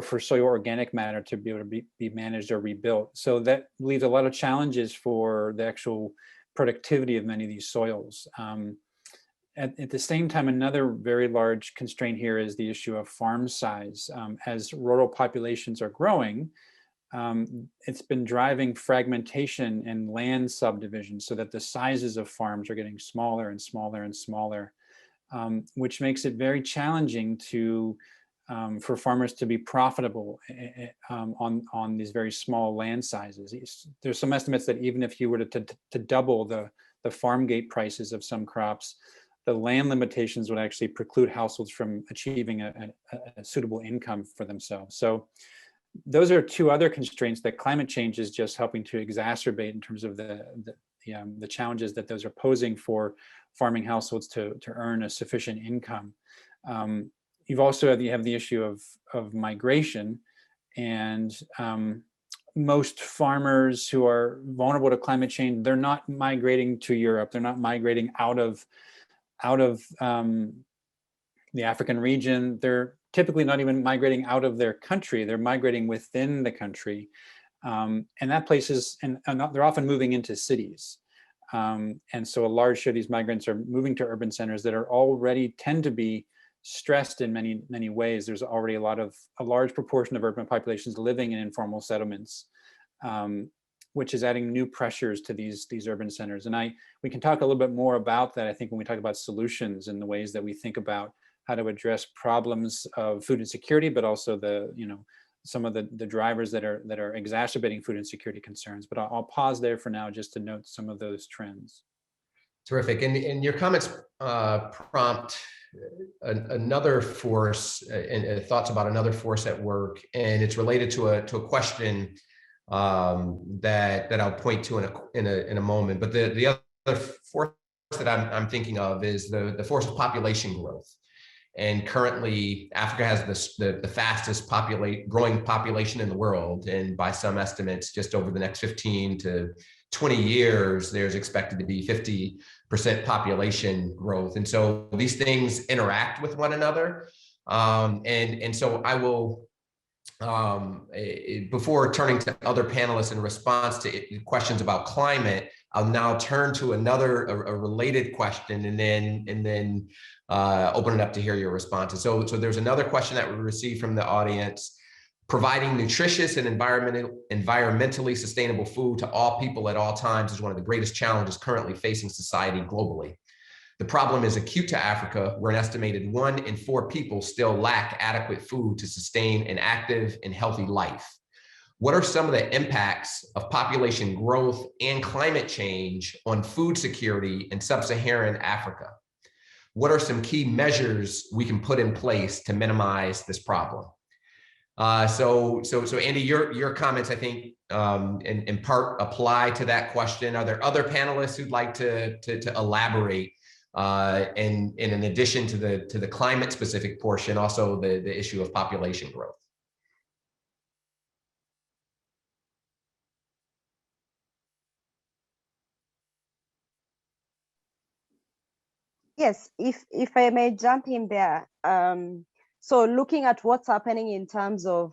for soil organic matter to be able to be managed or rebuilt. So that leaves a lot of challenges for the actual productivity of many of these soils. At the same time, another very large constraint here is the issue of farm size. As rural populations are growing, it's been driving fragmentation and land subdivision so that the sizes of farms are getting smaller and smaller and smaller. which makes it very challenging to for farmers to be profitable on these very small land sizes. There's some estimates that even if you were to double the farm gate prices of some crops, the land limitations would actually preclude households from achieving a suitable income for themselves. So those are two other constraints that climate change is just helping to exacerbate in terms of the challenges that those are posing for farming households to earn a sufficient income. You've also you have the issue of migration, and most farmers who are vulnerable to climate change, they're not migrating to Europe. They're not migrating out of the African region. They're typically not even migrating out of their country. They're migrating within the country, and that places and they're often moving into cities. And so a large share of these migrants are moving to urban centers that are already tend to be stressed in many ways. There's already a large proportion of urban populations living in informal settlements, which is adding new pressures to these urban centers. And we can talk a little bit more about that, I think, when we talk about solutions and the ways that we think about how to address problems of food insecurity, but also some of the drivers that are exacerbating food insecurity concerns. But I'll pause there for now just to note some of those trends. Terrific. And your comments prompt another force and thoughts about another force at work, and it's related to a question that I'll point to in a moment. But the other force that I'm thinking of is the force of population growth. And currently, Africa has the fastest growing population in the world, and by some estimates, just over the next 15 to 20 years, there's expected to be 50% population growth. And so these things interact with one another. And so I will, before turning to other panelists in response to questions about climate, I'll now turn to a related question and then open it up to hear your responses. So there's another question that we received from the audience. Providing nutritious and environmentally sustainable food to all people at all times is one of the greatest challenges currently facing society globally. The problem is acute to Africa, where an estimated 1 in 4 people still lack adequate food to sustain an active and healthy life. What are some of the impacts of population growth and climate change on food security in sub-Saharan Africa? What are some key measures we can put in place to minimize this problem? So Andy, your comments, I think, in part apply to that question. Are there other panelists who'd like to elaborate? And in addition to the climate specific portion, also the issue of population growth? Yes, if I may jump in there. So looking at what's happening in terms of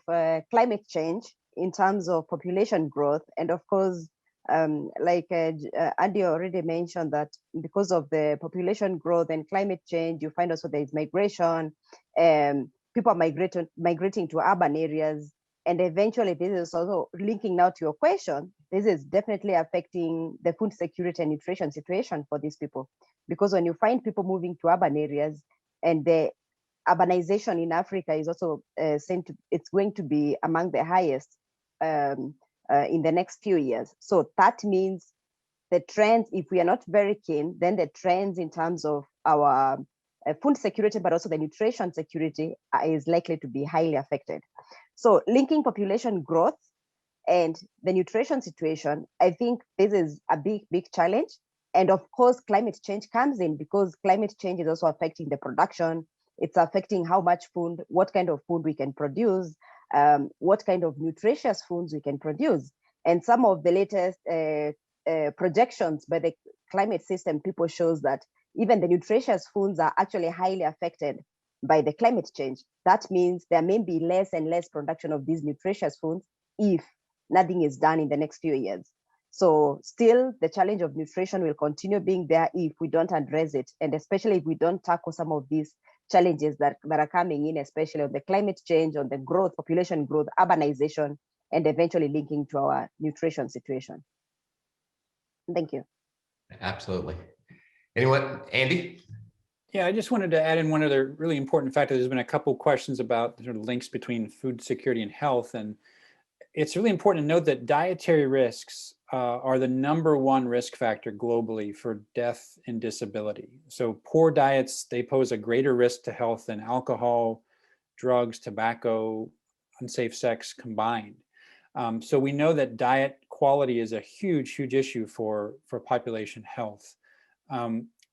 climate change, in terms of population growth, and of course, like Andy already mentioned, that because of the population growth and climate change, you find also there is migration, people are migrating to urban areas, and eventually this is also linking now to your question. This is definitely affecting the food security and nutrition situation for these people, because when you find people moving to urban areas, and the urbanization in Africa is also it's going to be among the highest in the next few years. So that means the trends, if we are not very keen, then the trends in terms of our food security, but also the nutrition security is likely to be highly affected. So linking population growth and the nutrition situation, I think this is a big challenge. And of course, climate change comes in, because climate change is also affecting the production. It's affecting how much food, what kind of food we can produce, what kind of nutritious foods we can produce. And some of the latest projections by the climate system people shows that even the nutritious foods are actually highly affected by the climate change. That means there may be less and less production of these nutritious foods if nothing is done in the next few years. So still, the challenge of nutrition will continue being there if we don't address it, and especially if we don't tackle some of these challenges that are coming in, especially on the climate change, on the growth, population growth, urbanization, and eventually linking to our nutrition situation. Thank you. Absolutely. Anyone? Andy? Yeah, I just wanted to add in one other really important factor. There's been a couple questions about sort of links between food security and health, and it's really important to note that dietary risks are the #1 risk factor globally for death and disability. So poor diets, they pose a greater risk to health than alcohol, drugs, tobacco, unsafe sex combined. So we know that diet quality is a huge issue for population health.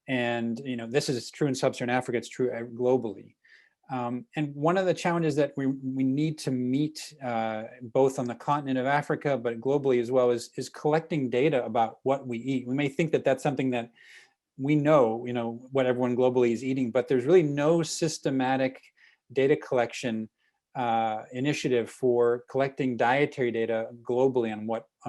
And this is true in sub-Saharan Africa, it's true globally. And one of the challenges that we need to meet both on the continent of Africa, but globally as well, is collecting data about what we eat. We may think that that's something that we know, what everyone globally is eating, but there's really no systematic data collection initiative for collecting dietary data globally on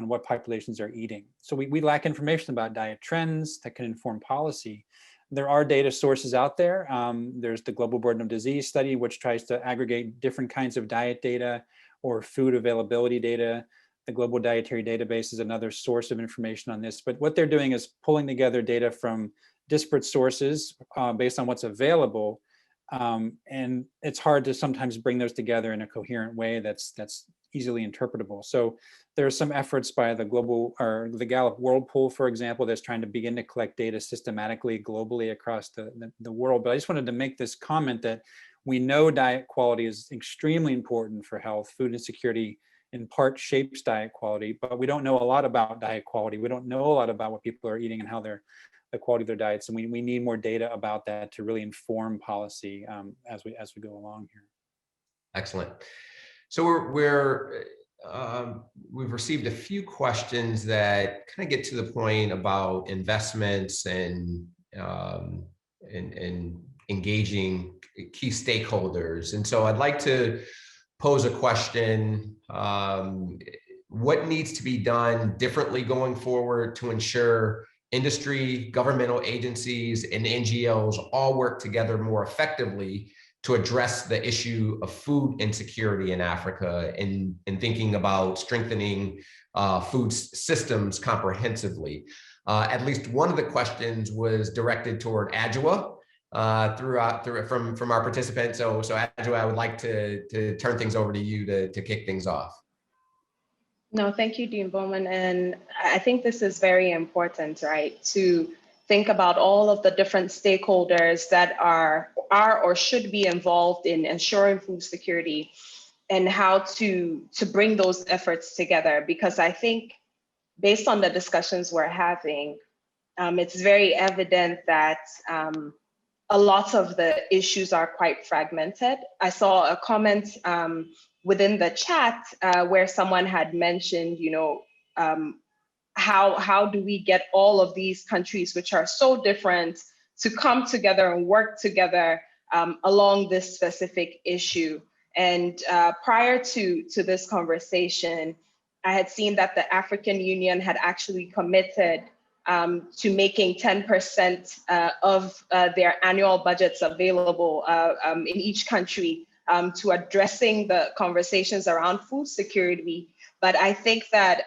what populations are eating. So we lack information about diet trends that can inform policy. There are data sources out there. There's the Global Burden of Disease study, which tries to aggregate different kinds of diet data or food availability data. The Global Dietary Database is another source of information on this. But what they're doing is pulling together data from disparate sources based on what's available. And it's hard to sometimes bring those together in a coherent way that's easily interpretable. So there are some efforts by the Gallup World Poll, for example, that's trying to begin to collect data systematically globally across the world. But I just wanted to make this comment that we know diet quality is extremely important for health. Food insecurity in part shapes diet quality, but we don't know a lot about diet quality. We don't know a lot about what people are eating and how the quality of their diets, and we need more data about that to really inform policy as we go along here. Excellent. So we've received a few questions that kind of get to the point about investments and engaging key stakeholders. And so I'd like to pose a question. What needs to be done differently going forward to ensure industry, governmental agencies, and NGOs all work together more effectively to address the issue of food insecurity in Africa and thinking about strengthening food systems comprehensively? At least one of the questions was directed toward ADJUA from our participants. So ADJUA, I would like to turn things over to you to kick things off. No, thank you, Dean Bowman. And I think this is very important, right? To think about all of the different stakeholders that are or should be involved in ensuring food security and how to bring those efforts together. Because I think based on the discussions we're having, it's very evident that a lot of the issues are quite fragmented. I saw a comment within the chat where someone had mentioned, how do we get all of these countries, which are so different, to come together and work together along this specific issue. And prior to this conversation, I had seen that the African Union had actually committed to making 10% of their annual budgets available in each country to addressing the conversations around food security. But I think that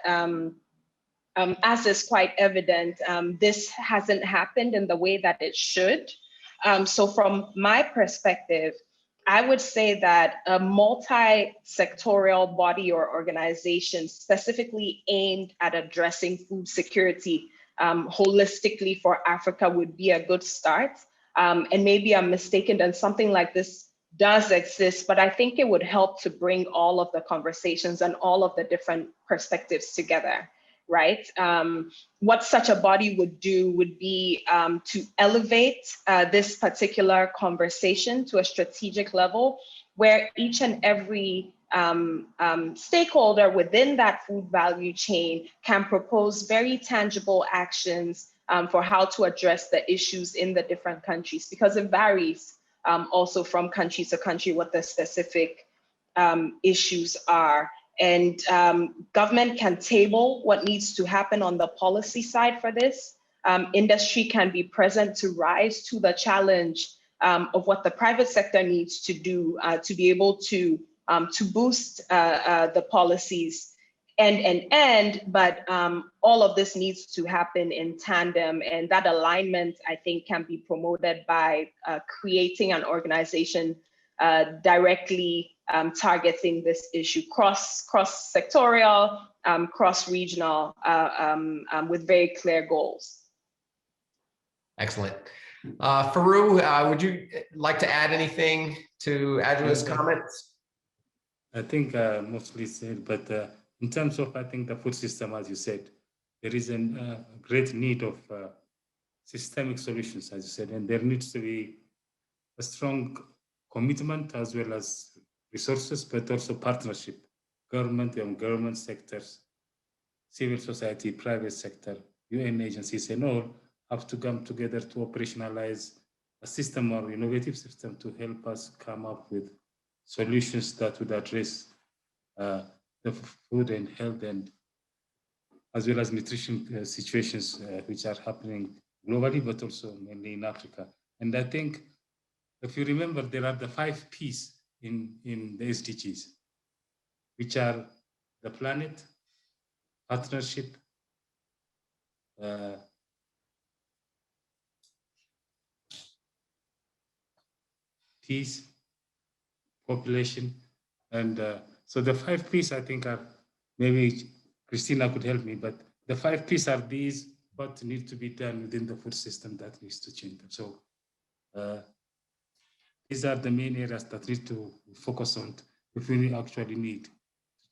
as is quite evident, this hasn't happened in the way that it should. So from my perspective, I would say that a multi-sectorial body or organization specifically aimed at addressing food security holistically for Africa would be a good start. And maybe I'm mistaken and something like this does exist, but I think it would help to bring all of the conversations and all of the different perspectives together, right? What such a body would do would be to elevate this particular conversation to a strategic level where each and every stakeholder within that food value chain can propose very tangible actions for how to address the issues in the different countries, because it varies also from country to country what the specific issues are. And government can table what needs to happen on the policy side for this. Industry can be present to rise to the challenge of what the private sector needs to do to be able to boost the policies. but all of this needs to happen in tandem, and that alignment, I think, can be promoted by creating an organization directly targeting this issue, cross-sectorial, cross-regional, with very clear goals. Excellent. Farouk, would you like to add anything to Adjoa's comments? I think mostly said, but in terms of, I think, the food system, as you said, there is a great need of systemic solutions, as you said, and there needs to be a strong commitment as well as resources, but also partnership, government and government sectors, civil society, private sector, UN agencies, and all have to come together to operationalize a system or innovative system to help us come up with solutions that would address the food and health and as well as nutrition situations which are happening globally, but also mainly in Africa. And I think if you remember, there are the 5 Ps in the SDGs, which are the planet, partnership, peace, population, and so the 5 Ps, I think, are, maybe Christina could help me, but the 5 Ps are these, what need to be done within the food system that needs to change them. So these are the main areas that need to focus on if we actually need to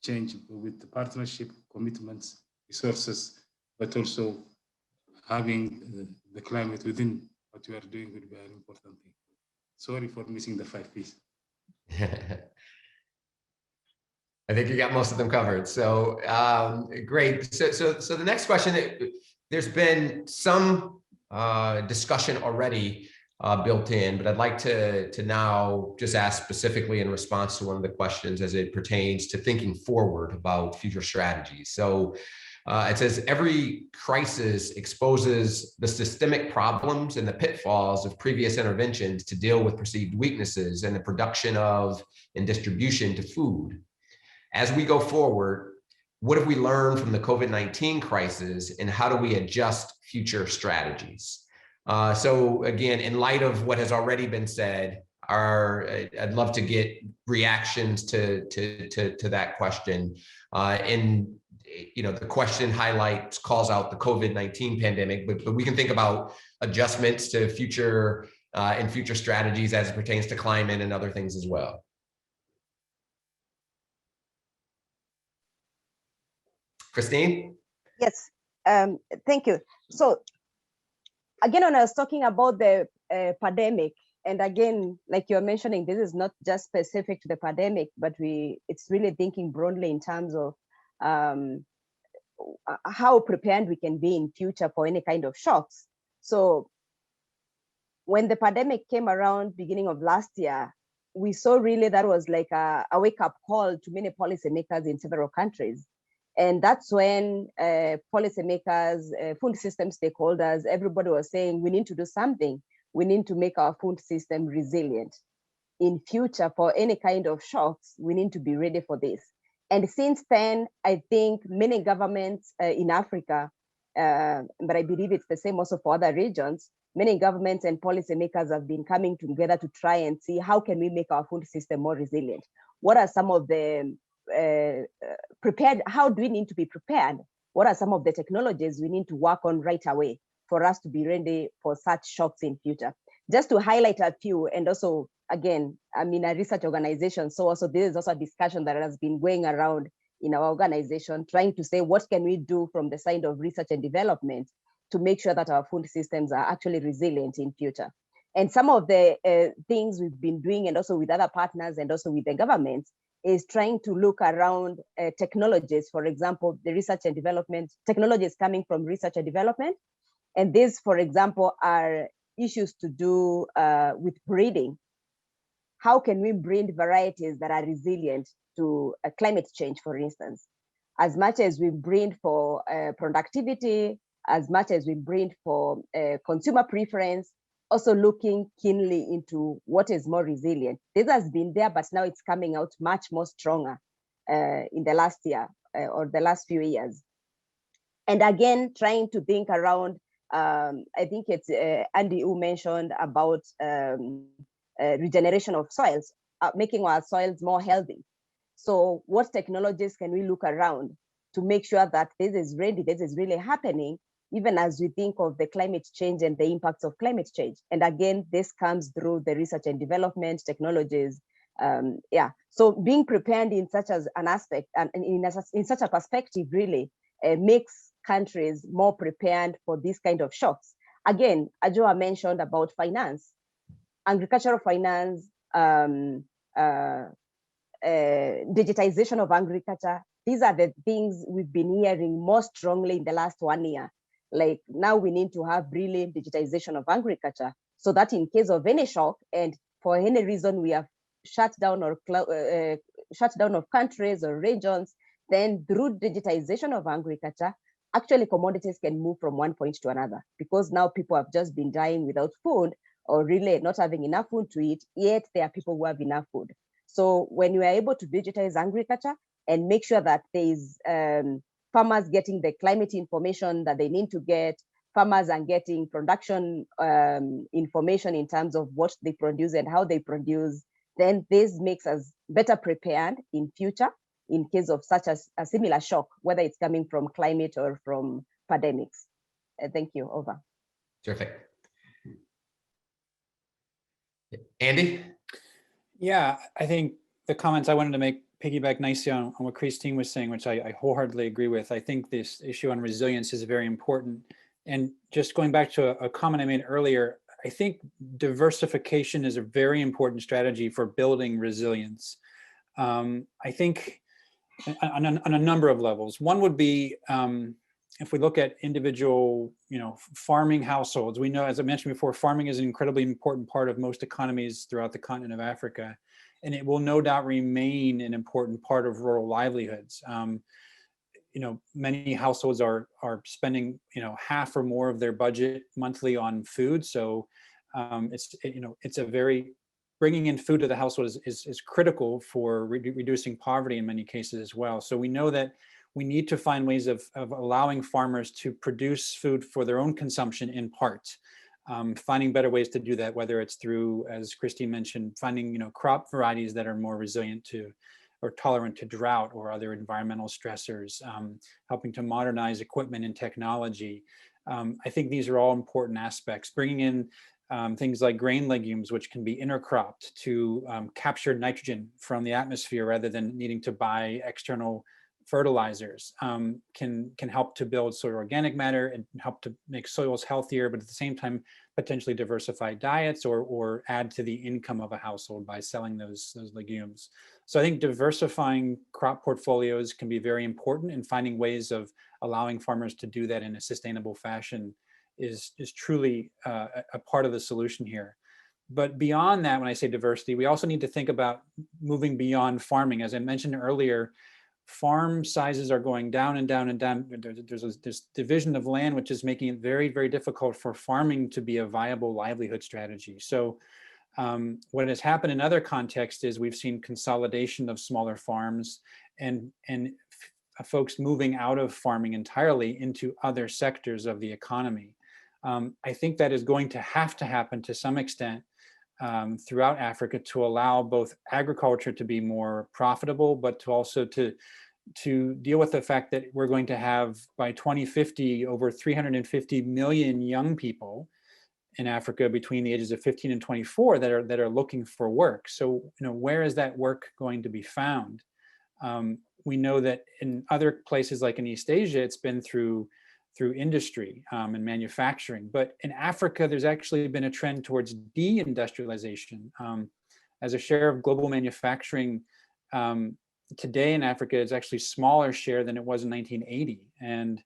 change with the partnership, commitments, resources, but also having the climate within what you are doing will be an important thing. Sorry for missing the 5 Ps. I think you got most of them covered. So great. So the next question, there's been some discussion already built in, but I'd like to now just ask specifically in response to one of the questions as it pertains to thinking forward about future strategies. So it says every crisis exposes the systemic problems and the pitfalls of previous interventions to deal with perceived weaknesses in the production of and distribution to food. As we go forward, what have we learned from the COVID-19 crisis and how do we adjust future strategies? So again, in light of what has already been said, I'd love to get reactions to that question. And the question calls out the COVID-19 pandemic, but we can think about adjustments to future strategies as it pertains to climate and other things as well. Christine? Yes, thank you. So again, when I was talking about the pandemic, and again, like you're mentioning, this is not just specific to the pandemic, but it's really thinking broadly in terms of how prepared we can be in future for any kind of shocks. So when the pandemic came around beginning of last year, we saw really that was like a wake-up call to many policymakers in several countries. And that's when policymakers, food system stakeholders, everybody was saying, we need to do something. We need to make our food system resilient. In future, for any kind of shocks, we need to be ready for this. And since then, I think many governments in Africa, but I believe it's the same also for other regions, many governments and policymakers have been coming together to try and see how can we make our food system more resilient? What are some of the prepared, how do we need to be prepared? What are some of the technologies we need to work on right away for us to be ready for such shocks in future? Just to highlight a few, and also, again, I'm in a research organization, so also this is also a discussion that has been going around in our organization, trying to say what can we do from the side of research and development to make sure that our food systems are actually resilient in future. And some of the things we've been doing, and also with other partners and also with the governments, is trying to look around technologies. For example, the research and development, technologies coming from research and development. And these, for example, are issues to do with breeding. How can we breed varieties that are resilient to climate change, for instance? As much as we breed for productivity, as much as we breed for consumer preference, also looking keenly into what is more resilient. This has been there, but now it's coming out much more stronger in the last year. or the last few years. And again, trying to think around, I think it's Andy who mentioned about regeneration of soils, making our soils more healthy. So what technologies can we look around to make sure that this is really happening, even as we think of the climate change and the impacts of climate change? And again, this comes through the research and development technologies. So being prepared in such as an aspect and in such a perspective really makes countries more prepared for these kind of shocks. Again, Adjoa mentioned about finance, agricultural finance, digitization of agriculture. These are the things we've been hearing more strongly in the last 1 year. Like now we need to have really digitization of agriculture so that in case of any shock and for any reason we have shut down of countries or regions, then through digitization of agriculture, actually commodities can move from one point to another, because now people have just been dying without food or really not having enough food to eat, yet there are people who have enough food. So when you are able to digitize agriculture and make sure that there is farmers getting the climate information that they need to get, farmers are getting production information in terms of what they produce and how they produce, then this makes us better prepared in future in case of such as a similar shock, whether it's coming from climate or from pandemics. Thank you, over. Terrific. Andy? Yeah, I think the comments I wanted to make piggyback nicely on what Christine was saying, which I wholeheartedly agree with. I think this issue on resilience is very important. And just going back to a comment I made earlier, I think diversification is a very important strategy for building resilience. I think on a number of levels. One would be if we look at individual, farming households. We know, as I mentioned before, farming is an incredibly important part of most economies throughout the continent of Africa, and it will no doubt remain an important part of rural livelihoods. Many households are spending, half or more of their budget monthly on food. So it's a very, bringing in food to the household is critical for reducing poverty in many cases as well. So we know that we need to find ways of allowing farmers to produce food for their own consumption in part, finding better ways to do that, whether it's through, as Christine mentioned, finding crop varieties that are more resilient to or tolerant to drought or other environmental stressors, helping to modernize equipment and technology. I think these are all important aspects. Bringing in things like grain legumes, which can be intercropped to capture nitrogen from the atmosphere rather than needing to buy external fertilizers, can help to build soil organic matter and help to make soils healthier, but at the same time potentially diversify diets or add to the income of a household by selling those legumes. So I think diversifying crop portfolios can be very important, and finding ways of allowing farmers to do that in a sustainable fashion is truly a part of the solution here. But beyond that, when I say diversity, we also need to think about moving beyond farming. As I mentioned earlier, farm sizes are going down and down and down. There's this division of land, which is making it very, very difficult for farming to be a viable livelihood strategy. So what has happened in other contexts is we've seen consolidation of smaller farms and folks moving out of farming entirely into other sectors of the economy. I think that is going to have to happen to some extent throughout Africa to allow both agriculture to be more profitable, but to also to deal with the fact that we're going to have by 2050 over 350 million young people in Africa between the ages of 15 and 24 that are looking for work. So where is that work going to be found? We know that in other places like in East Asia, it's been through industry and manufacturing. But in Africa, there's actually been a trend towards de-industrialization. As a share of global manufacturing today in Africa, is actually smaller share than it was in 1980. And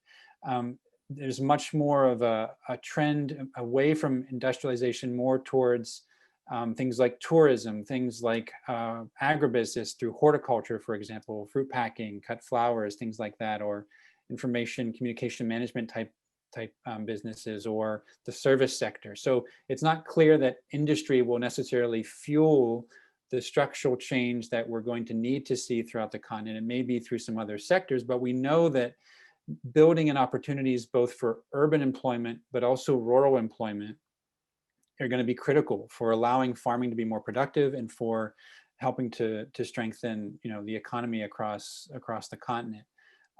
there's much more of a trend away from industrialization, more towards things like tourism, things like agribusiness through horticulture, for example, fruit packing, cut flowers, things like that, or information communication management type businesses, or the service sector. So it's not clear that industry will necessarily fuel the structural change that we're going to need to see throughout the continent. It may be through some other sectors, but we know that building in opportunities both for urban employment, but also rural employment are going to be critical for allowing farming to be more productive and for helping to strengthen, the economy across the continent.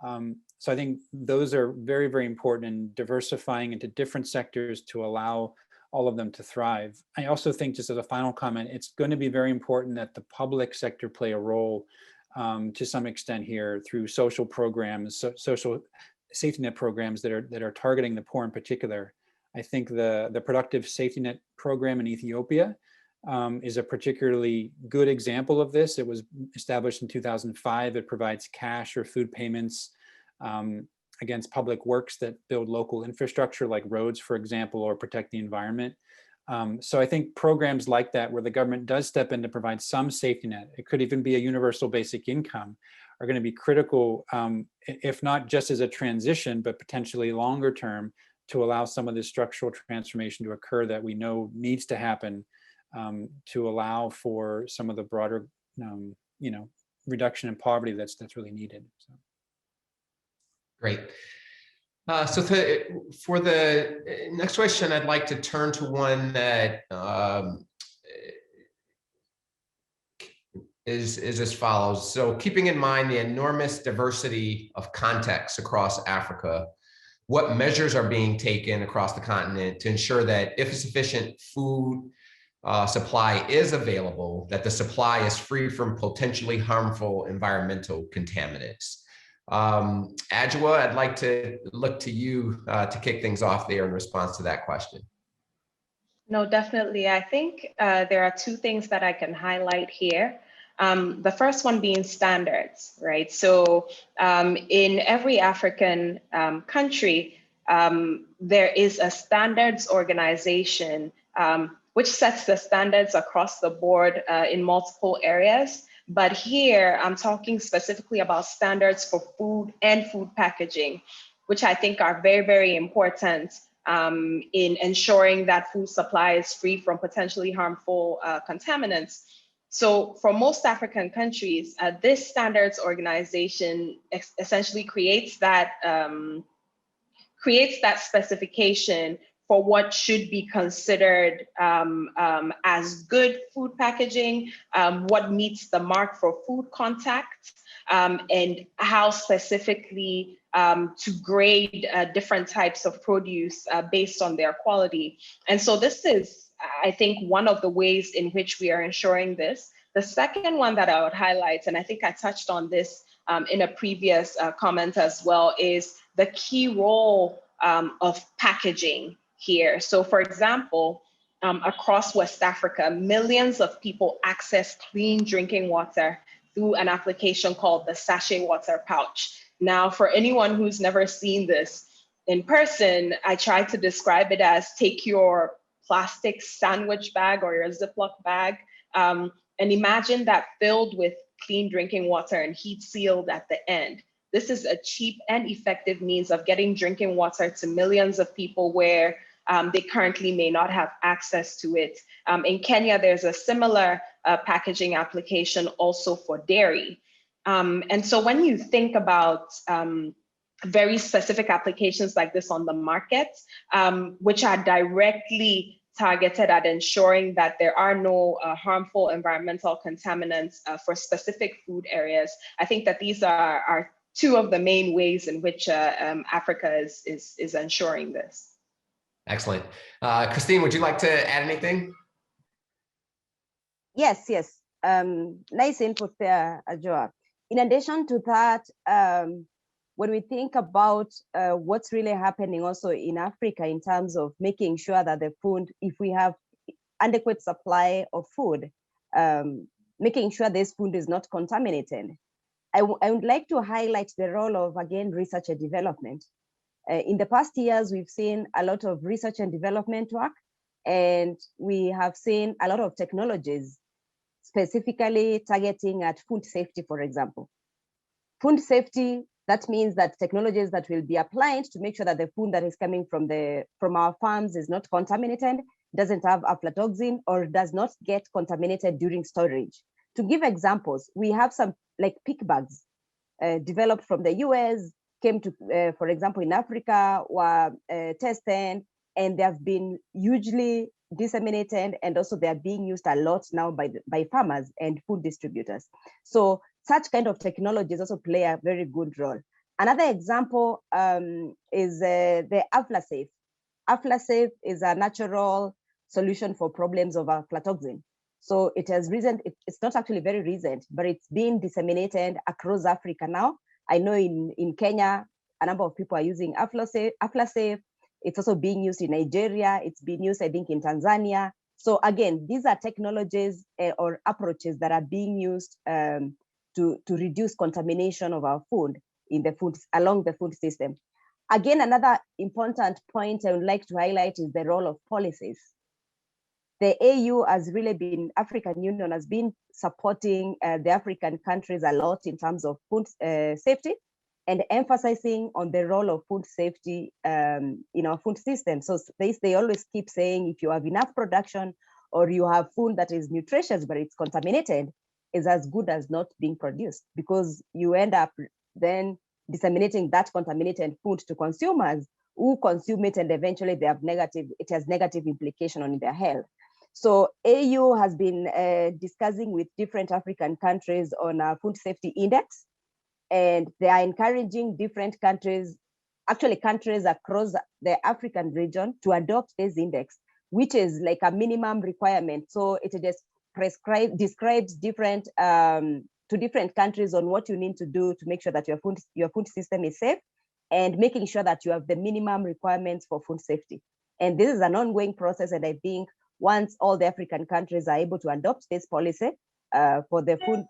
So I think those are very, very important in diversifying into different sectors to allow all of them to thrive. I also think, just as a final comment, it's going to be very important that the public sector play a role to some extent here through social programs, social safety net programs that are targeting the poor in particular. I think the Productive Safety Net program in Ethiopia is a particularly good example of this. It was established in 2005. It provides cash or food payments against public works that build local infrastructure like roads, for example, or protect the environment. So I think programs like that, where the government does step in to provide some safety net, it could even be a universal basic income, are going to be critical, if not just as a transition, but potentially longer term, to allow some of this structural transformation to occur that we know needs to happen to allow for some of the broader, reduction in poverty that's really needed. So. Great. So for the next question, I'd like to turn to one that is as follows. So keeping in mind the enormous diversity of contexts across Africa, what measures are being taken across the continent to ensure that if a sufficient food supply is available, that the supply is free from potentially harmful environmental contaminants? Adjoa, I'd like to look to you to kick things off there in response to that question. No, definitely. I think there are two things that I can highlight here. The first one being standards, right? So in every African country, there is a standards organization which sets the standards across the board in multiple areas. But here I'm talking specifically about standards for food and food packaging, which I think are very, very important in ensuring that food supply is free from potentially harmful contaminants. So for most African countries, this standards organization essentially creates that specification for what should be considered as good food packaging, what meets the mark for food contact, and how specifically to grade different types of produce based on their quality. And so this is, I think, one of the ways in which we are ensuring this. The second one that I would highlight, and I think I touched on this in a previous comment as well, is the key role of packaging here. So for example, across West Africa, millions of people access clean drinking water through an application called the Sachet Water Pouch. Now, for anyone who's never seen this in person, I try to describe it as take your plastic sandwich bag or your Ziploc bag and imagine that filled with clean drinking water and heat sealed at the end. This is a cheap and effective means of getting drinking water to millions of people where they currently may not have access to it. In Kenya, there's a similar packaging application also for dairy. And so when you think about very specific applications like this on the market, which are directly targeted at ensuring that there are no harmful environmental contaminants for specific food areas, I think that these are two of the main ways in which Africa is ensuring this. Excellent. Christine, would you like to add anything? Yes. Nice input there, Adjoa. In addition to that, when we think about what's really happening also in Africa in terms of making sure that the food, if we have adequate supply of food, making sure this food is not contaminated, I would like to highlight the role of, again, research and development. In the past years, we've seen a lot of research and development work, and we have seen a lot of technologies specifically targeting at food safety, for example. Food safety, that means that technologies that will be applied to make sure that the food that is coming from our farms is not contaminated doesn't have aflatoxin or does not get contaminated during storage. To give examples, we have some like pick bags developed from the US, came to, for example, in Africa, were tested, and they have been hugely disseminated, and also they are being used a lot now by farmers and food distributors. So such kind of technologies also play a very good role. Another example is the AflaSafe. AflaSafe is a natural solution for problems of aflatoxin. So it has recent, it's not actually very recent, but it's being disseminated across Africa now. I know in Kenya, a number of people are using AflaSafe. It's also being used in Nigeria. It's being used, I think, in Tanzania. So again, these are technologies or approaches that are being used to reduce contamination of our food in the food, along the food system. Again, another important point I would like to highlight is the role of policies. The AU has really been, African Union has been supporting the African countries a lot in terms of food safety and emphasizing on the role of food safety in our food system. So they always keep saying, if you have enough production or you have food that is nutritious, but it's contaminated, is as good as not being produced, because you end up then disseminating that contaminated food to consumers who consume it, and eventually it has negative implication on their health. So AU has been discussing with different African countries on a food safety index, and they are encouraging different countries, actually countries across the African region, to adopt this index, which is like a minimum requirement. So it just describes different to different countries on what you need to do to make sure that your food system is safe, and making sure that you have the minimum requirements for food safety. And this is an ongoing process, and I think once all the African countries are able to adopt this policy for the food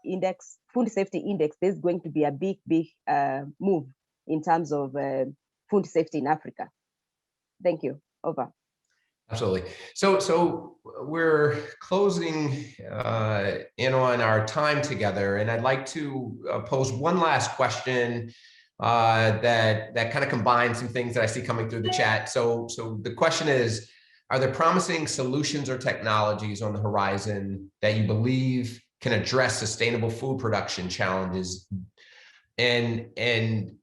safety index, there's going to be a big move in terms of food safety in Africa. Thank you. Over. Absolutely. So we're closing in on our time together, and I'd like to pose one last question that kind of combines some things that I see coming through the chat. So the question is, are there promising solutions or technologies on the horizon that you believe can address sustainable food production challenges? And in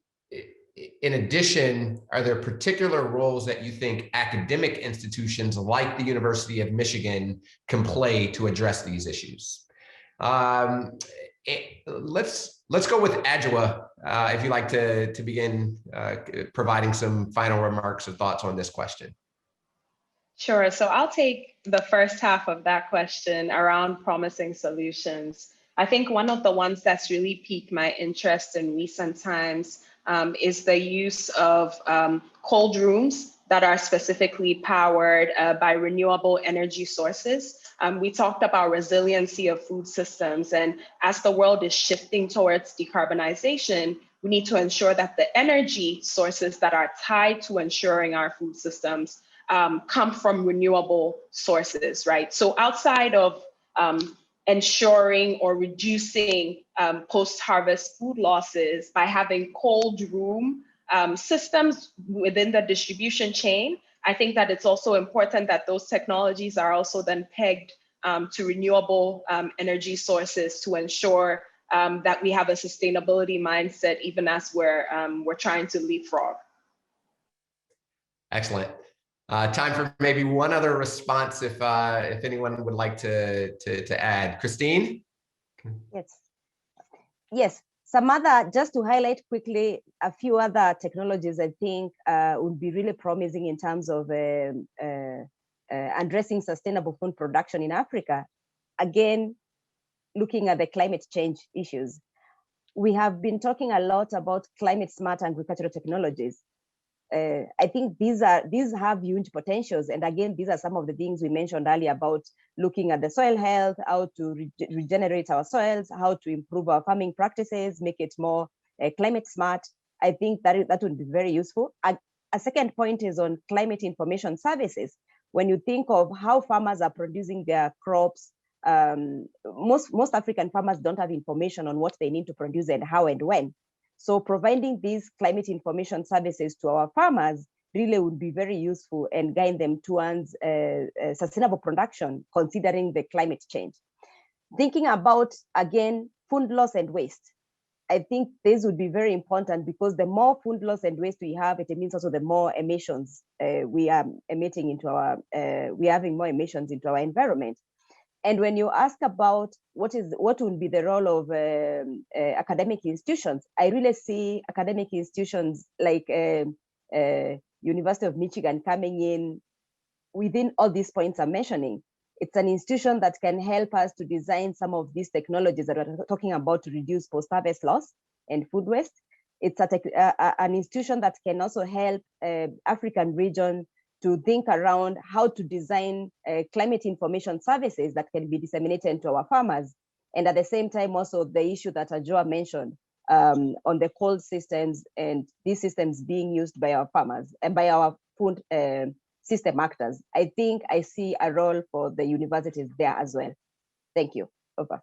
addition, are there particular roles that you think academic institutions like the University of Michigan can play to address these issues? Let's go with Adjoa, if you'd like to begin providing some final remarks or thoughts on this question. Sure. So I'll take the first half of that question around promising solutions. I think one of the ones that's really piqued my interest in recent times is the use of cold rooms that are specifically powered by renewable energy sources. We talked about resiliency of food systems, and as the world is shifting towards decarbonization, we need to ensure that the energy sources that are tied to ensuring our food systems come from renewable sources, right? So outside of ensuring or reducing post-harvest food losses by having cold room systems within the distribution chain, I think that it's also important that those technologies are also then pegged to renewable energy sources to ensure that we have a sustainability mindset, even as we're trying to leapfrog. Excellent. Time for maybe one other response, if anyone would like to add. Christine? Yes. Some other, just to highlight quickly, a few other technologies I think would be really promising in terms of addressing sustainable food production in Africa. Again, looking at the climate change issues. We have been talking a lot about climate smart agricultural technologies. I think these have huge potentials. And again, these are some of the things we mentioned earlier about looking at the soil health, how to regenerate our soils, how to improve our farming practices, make it more climate smart. I think that would be very useful. A second point is on climate information services. When you think of how farmers are producing their crops, most African farmers don't have information on what they need to produce and how and when. So providing these climate information services to our farmers really would be very useful and guide them towards sustainable production, considering the climate change. Thinking about, again, food loss and waste. I think this would be very important because the more food loss and waste we have, it means also the more emissions we are emitting into our, we're having more emissions into our environment. And when you ask about what will be the role of academic institutions, I really see academic institutions like University of Michigan coming in within all these points I'm mentioning. It's an institution that can help us to design some of these technologies that we're talking about to reduce post-harvest loss and food waste. It's an institution that can also help African region to think around how to design climate information services that can be disseminated to our farmers. And at the same time, also the issue that Adjoa mentioned on the cold systems and these systems being used by our farmers and by our food system actors. I think I see a role for the universities there as well. Thank you. Over.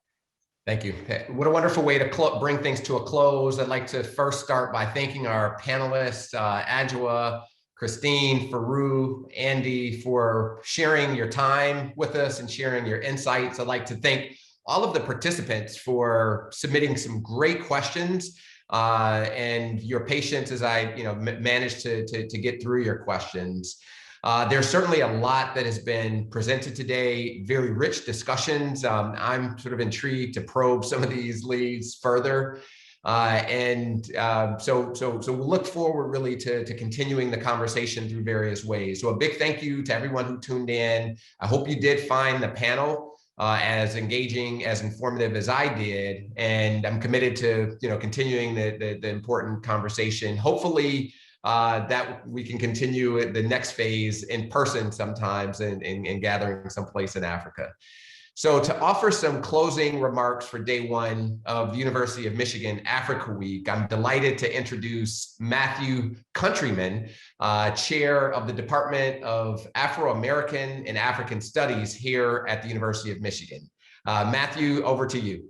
Thank you. What a wonderful way to bring things to a close. I'd like to first start by thanking our panelists, Adjoa, Christine, Faru, Andy, for sharing your time with us and sharing your insights. I'd like to thank all of the participants for submitting some great questions and your patience as I managed to get through your questions. There's certainly a lot that has been presented today, very rich discussions. I'm sort of intrigued to probe some of these leads further. So we'll look forward really to continuing the conversation through various ways. So a big thank you to everyone who tuned in. I hope you did find the panel as engaging, as informative as I did. And I'm committed to continuing the important conversation. Hopefully, that we can continue the next phase in person sometimes and gathering someplace in Africa. So to offer some closing remarks for day one of the University of Michigan Africa Week, I'm delighted to introduce Matthew Countryman, Chair of the Department of Afro-American and African Studies here at the University of Michigan. Matthew, over to you.